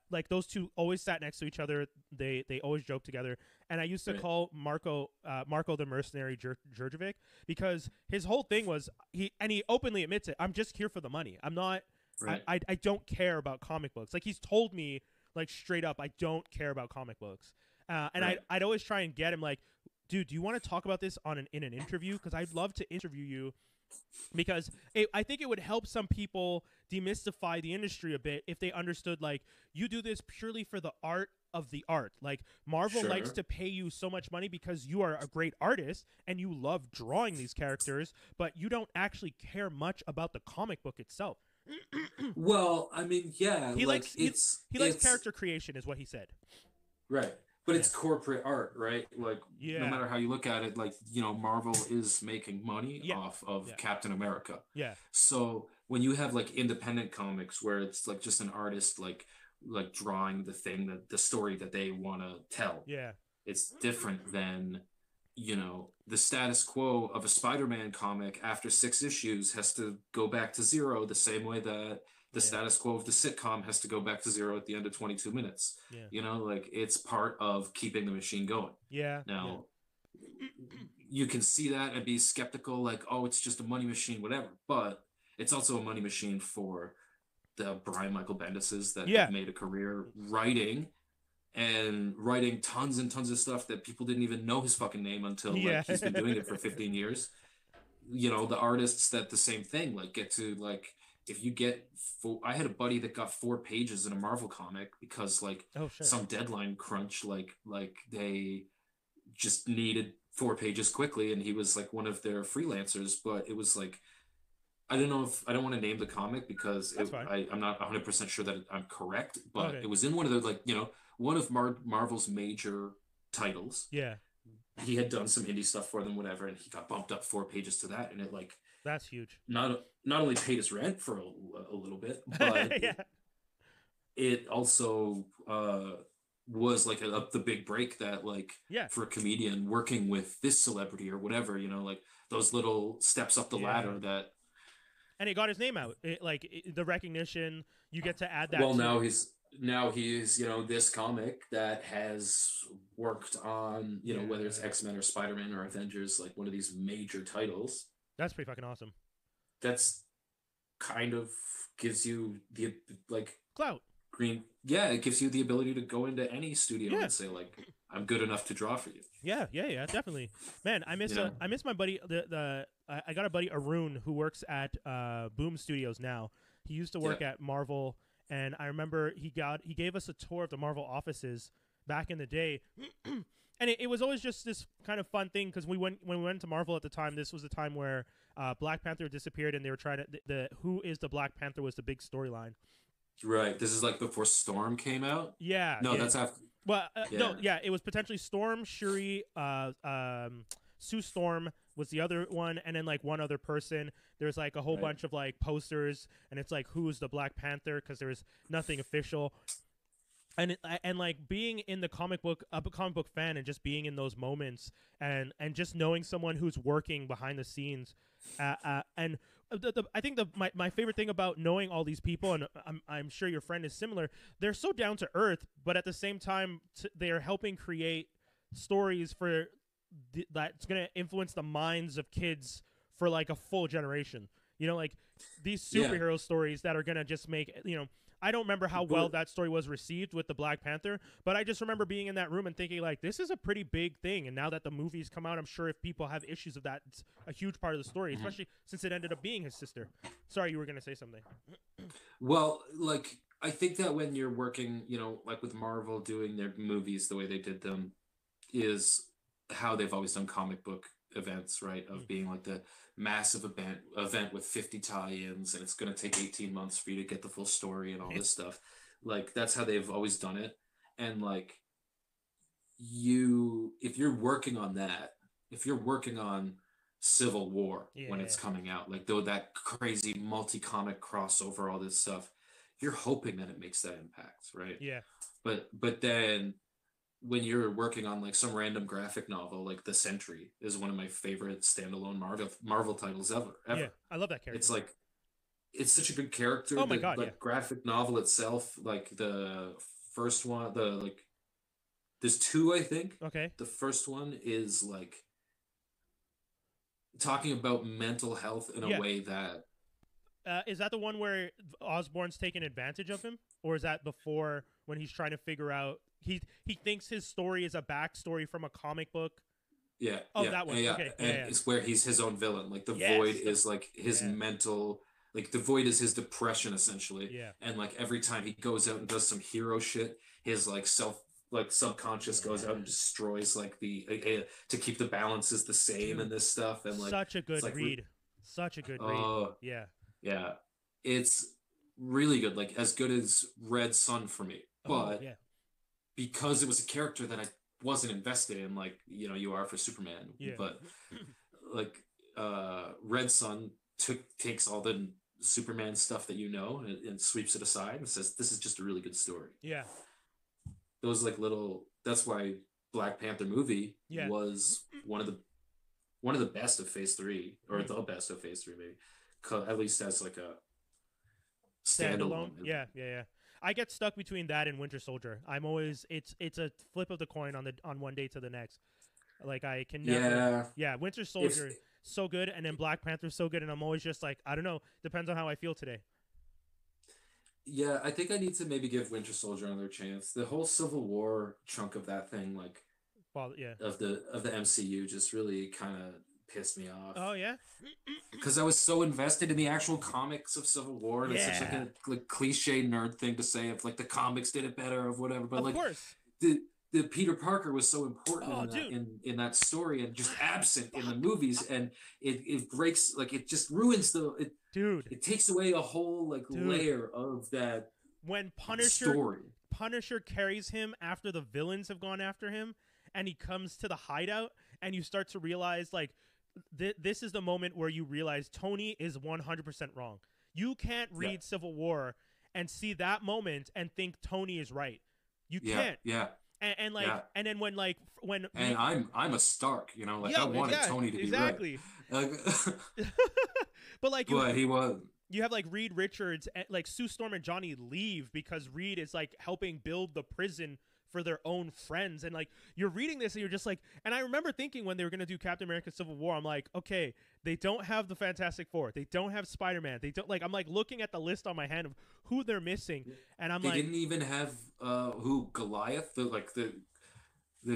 Like those two always sat next to each other. They always joked together. And I used to call Marko the mercenary Djurdjevic because his whole thing was he openly admits it. I'm just here for the money. I'm not. I don't care about comic books. Like he's told me like straight up, I don't care about comic books. And I'd always try and get him like, dude, do you want to talk about this in an interview? Because I'd love to interview you. Because I think it would help some people demystify the industry a bit if they understood, like, you do this purely for the art of the art. Like, Marvel likes to pay you so much money because you are a great artist and you love drawing these characters, but you don't actually care much about the comic book itself. Well, I mean, he likes character creation is what he said. Right. But it's corporate art, right? Like, no matter how you look at it, like, Marvel is making money off of Captain America. Yeah. So when you have like independent comics where it's like just an artist like drawing the story that they want to tell. Yeah. It's different than, the status quo of a Spider-Man comic after 6 issues has to go back to zero, the same way that the status quo of the sitcom has to go back to zero at the end of 22 minutes. Like, it's part of keeping the machine going. Now, you can see that and be skeptical, like, oh, it's just a money machine, whatever. But it's also a money machine for the Brian Michael Bendises that have made a career writing tons and tons of stuff that people didn't even know his fucking name until like he's been doing it for 15 years. The artists that the same thing, like, get to, like, if you get I had a buddy that got 4 pages in a Marvel comic because, like, some deadline crunch, like they just needed 4 pages quickly, and he was like one of their freelancers. But it was like, I don't want to name the comic because I'm not 100% sure that I'm correct, but it was in one of the, like, one of Marvel's major titles. He had done some indie stuff for them, whatever, and he got bumped up 4 pages to that, and it, like, that's huge. Not only paid his rent for a little bit, but it also was like the big break that, like, for a comedian working with this celebrity or whatever, like, those little steps up the ladder that. And it got his name out. The recognition, you get to add that. Well, now he's this comic that has worked on, whether it's X-Men or Spider-Man or Avengers, like one of these major titles. That's pretty fucking awesome. That's kind of gives you the, like, clout. It gives you the ability to go into any studio and say, like, I'm good enough to draw for you. Yeah, definitely. Man, I miss my buddy. I got a buddy, Arun, who works at Boom Studios now. He used to work at Marvel, and I remember he gave us a tour of the Marvel offices back in the day. And it was always just this kind of fun thing because when we went to Marvel at the time, this was the time where Black Panther disappeared, and they were trying to the who is the Black Panther was the big storyline. Right. This is like before Storm came out. That's after. Well, it was potentially Storm, Shuri, Sue Storm was the other one, and then, like, one other person. There's, like, a whole bunch of, like, posters, and it's like, who's the Black Panther? Because there's nothing official. And like, being in the comic book fan, and just being in those moments, and just knowing someone who's working behind the scenes, and I think my favorite thing about knowing all these people, and I'm sure your friend is similar, they're so down to earth, but at the same time they're helping create stories that's gonna influence the minds of kids for, like, a full generation. Like, these superhero stories that are gonna just make I don't remember how well that story was received with the Black Panther, but I just remember being in that room and thinking, like, this is a pretty big thing. And now that the movie's come out, I'm sure if people have issues of that, it's a huge part of the story, especially since it ended up being his sister. Sorry, you were going to say something. Well, like, I think that when you're working, like with Marvel doing their movies the way they did them is how they've always done comic book events, right? Of being like the massive event with 50 tie-ins, and it's going to take 18 months for you to get the full story and all this stuff. Like, that's how they've always done it. And, like, if you're working on that, if you're working on Civil War when it's coming out, like, though that crazy multi-comic crossover, all this stuff, you're hoping that it makes that impact, right? But then when you're working on, like, some random graphic novel, like The Sentry is one of my favorite standalone Marvel titles ever. Yeah, I love that character. It's like, it's such a good character. Oh my god! Like, graphic novel itself, like the first one, there's 2, I think. Okay. The first one is, like, talking about mental health in a way that. Is that the one where Osborn's taking advantage of him, or is that before when he's trying to figure out? He thinks his story is a backstory from a comic book. Yeah. That one. Okay. And it's where he's his own villain. Like, the Void is, like, his mental. Like, the Void is his depression, essentially. Yeah. And, like, every time he goes out and does some hero shit, his, like, subconscious goes out and destroys, like, to keep the balances the same and this stuff. And, like, such a good read. Such a good read. Yeah. Yeah. It's really good. Like, as good as Red Sun for me. But because it was a character that I wasn't invested in, like, you are for Superman. But, like, Red Sun takes all the Superman stuff that and sweeps it aside and says, this is just a really good story. Yeah. Those, like, little. That's why Black Panther movie Yeah. was one of the best of Phase 3, or the best of Phase 3 maybe, at least as like a standalone movie. Yeah. I get stuck between that and Winter Soldier. I'm always it's a flip of the coin on one day to the next. Like I can never. Yeah, Winter Soldier so good, and then Black Panther so good, and I'm always just like, I don't know. Depends on how I feel today. Yeah, I think I need to maybe give Winter Soldier another chance. The whole Civil War chunk of that thing, like, Well, yeah. of the MCU, just really kind of pissed me off. Oh yeah. Because I was so invested in the actual comics of Civil War, and it's such like a cliche nerd thing to say of like the comics did it better or whatever. But of like, course. The Peter Parker was so important in that story and just absent in the movies, and it breaks, like, it just ruins it takes away a whole like layer of that when story. Punisher carries him after the villains have gone after him, and he comes to the hideout, and you start to realize like this is the moment where you realize Tony is 100% wrong. You can't read Civil War and see that moment and think Tony is right. You can't. Yeah. And like, and then when I'm a Stark, you know, like I wanted Tony to be right. But like, he was. You have like Reed Richards, and like Sue Storm and Johnny leave because Reed is like helping build the prison for their own friends, and like you're reading this and you're just like, and I remember thinking when they were gonna do Captain America: Civil War, I'm like, okay, they don't have the Fantastic Four, they don't have Spider-Man, they don't, like, I'm like looking at the list on my hand of who they're missing, and I'm they like, didn't even have Goliath, the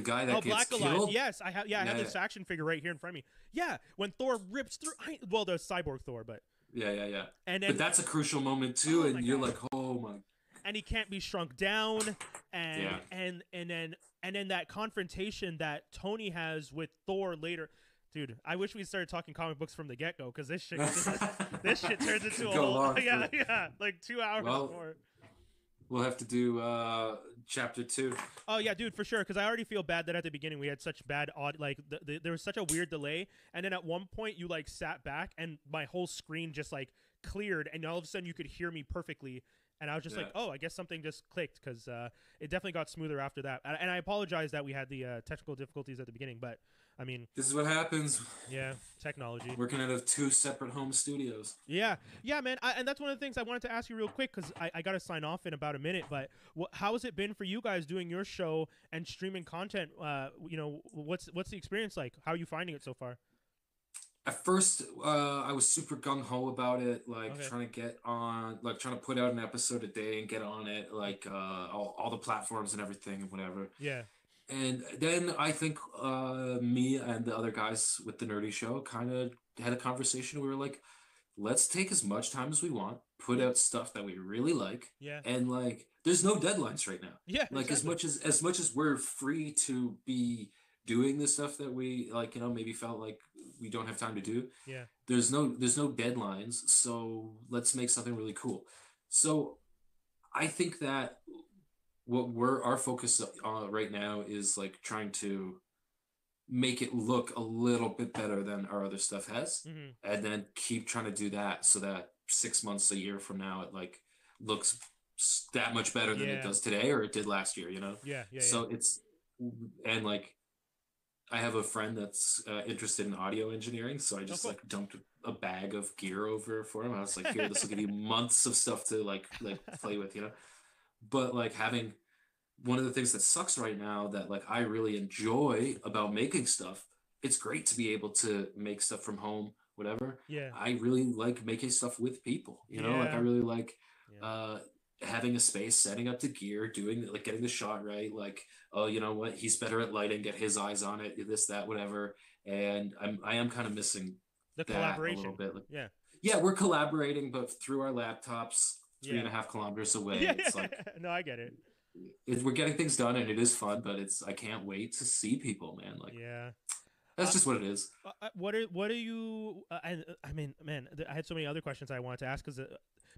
guy that gets Black killed. Goliath. Yes, I have. Yeah, I have this action figure right here in front of me. Yeah, when Thor rips through. Well, the cyborg Thor, but. Yeah. And then, but that's a crucial moment too, and you're like, oh my. And he can't be shrunk down, and then that confrontation that Tony has with Thor later. Dude, I wish we started talking comic books from the get-go, because this shit turns into a whole like 2 hours more. We'll have to do chapter 2. Oh yeah, dude, for sure. Because I already feel bad that at the beginning we had such bad there was such a weird delay, and then at one point you like sat back and my whole screen just like cleared, and all of a sudden you could hear me perfectly, and I was just like, oh, I guess something just clicked, because it definitely got smoother after that. And I apologize that we had the technical difficulties at the beginning, but I mean, this is what happens. Yeah, technology. Working out of 2 separate home studios. Yeah, man. And that's one of the things I wanted to ask you real quick, because I got to sign off in about a minute. But how has it been for you guys doing your show and streaming content? What's the experience like? How are you finding it so far? At first, I was super gung ho about it, like trying to get on, like trying to put out an episode a day and get on it, like all the platforms and everything and whatever. Yeah. And then I think me and the other guys with the Nerdy Show kind of had a conversation. We were like, let's take as much time as we want, put out stuff that we really like, and like, there's no deadlines right now. Yeah, like exactly. as much as we're free to be doing the stuff that we like, maybe felt like we don't have time to do. Yeah, there's no deadlines, so let's make something really cool. So I think that what our focus on right now is like trying to make it look a little bit better than our other stuff has, and then keep trying to do that so that 6 months, a year from now, it like looks that much better than it does today or it did last year, So it's, and like, I have a friend that's interested in audio engineering, so I just like dumped a bag of gear over for him. I was like, here, this will give you months of stuff to like play with, But like, having one of the things that sucks right now that like I really enjoy about making stuff, it's great to be able to make stuff from home, whatever. Yeah. I really like making stuff with people, like I really like having a space, setting up the gear, doing like getting the shot right, like, oh, you know what, he's better at lighting, get his eyes on it, this, that, whatever. And I am kind of missing the that collaboration a little bit. Like, yeah, we're collaborating, but through our laptops 3.5 kilometers away. It's like, no, I get it. We're getting things done and it is fun, but I can't wait to see people, man. Like, that's just what it is. What are you? I mean, man, I had so many other questions I wanted to ask,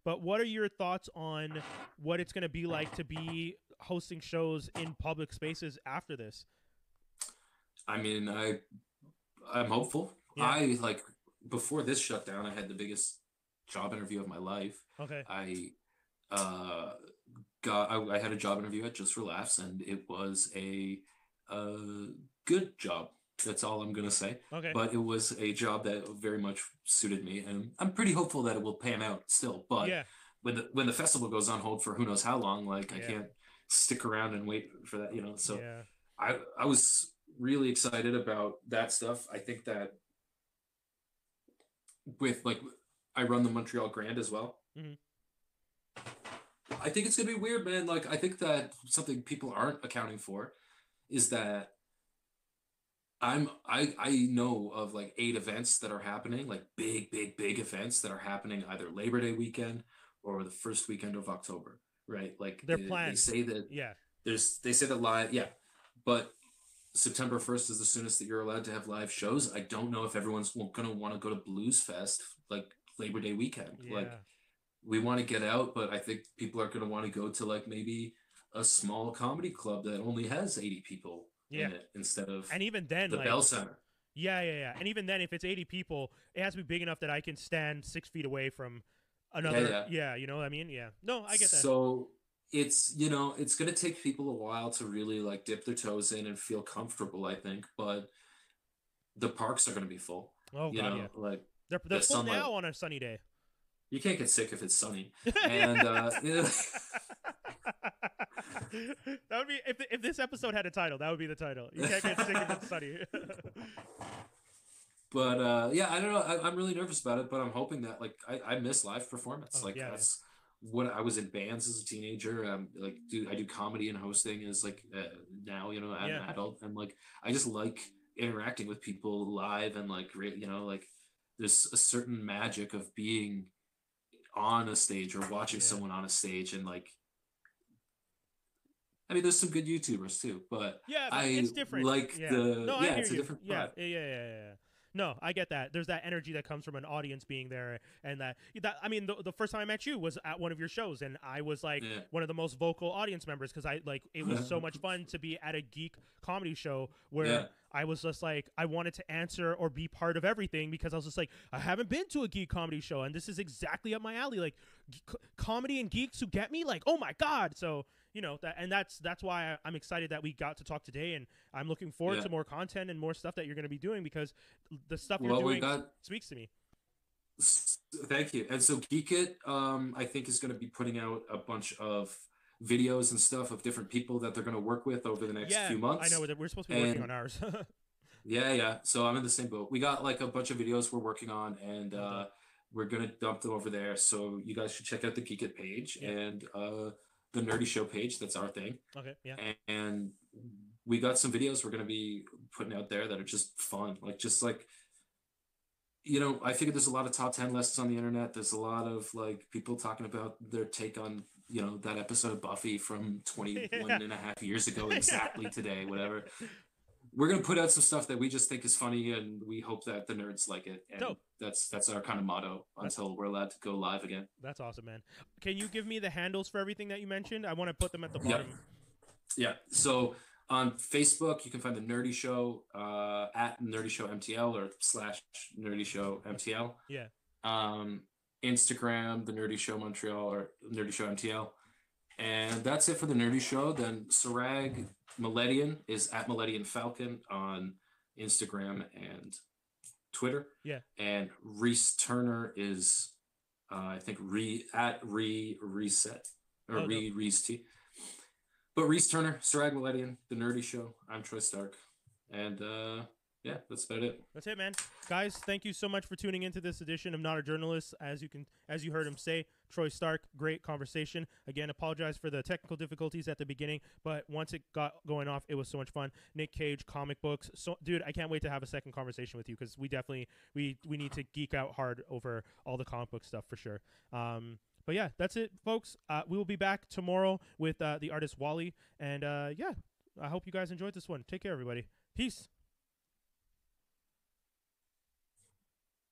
but what are your thoughts on what it's going to be like to be hosting shows in public spaces after this? I mean, I'm hopeful. I like, before this shutdown, I had the biggest job interview of my life. Okay. I had a job interview at Just for Laughs, and it was a good job. That's all I'm gonna say. Okay. But it was a job that very much suited me, and I'm pretty hopeful that it will pan out still. But Yeah. when the festival goes on hold for who knows how long, like I Yeah. can't stick around and wait for that, you know. So Yeah. I was really excited about that stuff. I think that with like I run the Montreal Grand as well. Hmm. I think it's gonna be weird, man. Like I think that something people aren't accounting for is that I know of like 8 events that are happening, like big events that are happening either Labor Day weekend or the first weekend of October, right? Like They're they planned. say that Yeah. they say that live, yeah, but September 1st is the soonest that you're allowed to have live shows. I don't know if everyone's gonna want to go to Blues Fest like Labor Day weekend. Like Yeah. we want to get out, but I think people are gonna want to go to like maybe a small comedy club that only has 80 people Yeah. in it instead of And even then, the like, Bell Center. yeah. And even then, if it's 80 people, it has to be big enough that I can stand 6 feet away from Yeah, another. yeah. Yeah, you know what I mean? Yeah. No, I get that. So it's, you know, it's going to take people a while to really like dip their toes in and feel comfortable, I think, but the parks are going to be full. Oh You God, know, yeah. like They're the full sunlight. now on a sunny day. You can't get sick if it's sunny. And you know, That would be if this episode had a title. That would be the title. You can't get sick if it's sunny. but yeah, I don't know. I'm really nervous about it, but I'm hoping that like I miss live performance. Oh, Like yeah, that's what I was in bands as a teenager. Like I do comedy and hosting as like now, you know, as Yeah. an adult, and like I just like interacting with people live and like you know, like there's a certain magic of being on a stage or watching Yeah. someone on a stage, and like I mean there's some good YouTubers too, but Yeah, but I it's different. like Yeah. the No, I yeah, hear it's a you. different Yeah. vibe. Yeah. No, I get that. There's that energy that comes from an audience being there, and that I mean, the first time I met you was at one of your shows, and I was like Yeah. one of the most vocal audience members because I like it was so much fun to be at a geek comedy show where Yeah. I was just like I wanted to answer or be part of everything because I was just like I haven't been to a geek comedy show, and this is exactly up my alley. Like comedy and geeks who get me, like oh my god. So you know that's why I'm excited that we got to talk today, and I'm looking forward Yeah. to more content and more stuff that you're going to be doing because the stuff Well, you're we doing got speaks to me. Thank you. And so Geek It, I think is going to be putting out a bunch of videos and stuff of different people that they're going to work with over the next Yeah, few months. I know that we're supposed to be working on And ours. yeah. So I'm in the same boat. We got like a bunch of videos we're working on, and Okay. we're going to dump them over there. So you guys should check out the Geek It page Yeah. and the Nerdy Show page. That's our thing. Okay, yeah. And we got some videos we're going to be putting out there that are just fun. Like, just like, you know, I figured there's a lot of top 10 lists on the internet. There's a lot of like people talking about their take on, you know, that episode of Buffy from 21 and a half years ago, exactly today, whatever. We're going to put out some stuff that we just think is funny, and we hope that the nerds like it. And Dope. that's our kind of motto until we're allowed to go live again. That's awesome, man. Can you give me the handles for everything that you mentioned? I want to put them at the bottom. Yeah. So on Facebook, you can find the Nerdy Show at Nerdy Show MTL or / Nerdy Show MTL. Yeah. Instagram, the Nerdy Show Montreal or Nerdy Show MTL. And that's it for the Nerdy Show. Then Sarag Millennium is at Millennium Falcon on Instagram and Twitter. Yeah. And Reese Turner is I think reset or Oh, no. Reese T. But Reese Turner, Sarag Millennium, The Nerdy Show. I'm Troy Stark. And yeah, that's about it. That's it, man. Guys, thank you so much for tuning into this edition of Not a Journalist. As you heard him say, Troy Stark, great conversation. Again, apologize for the technical difficulties at the beginning, but once it got going off, it was so much fun. Nick Cage, comic books. So, dude, I can't wait to have a second conversation with you because we definitely we need to geek out hard over all the comic book stuff for sure. But yeah, that's it, folks. We will be back tomorrow with the artist Wally, and yeah, I hope you guys enjoyed this one. Take care, everybody. Peace.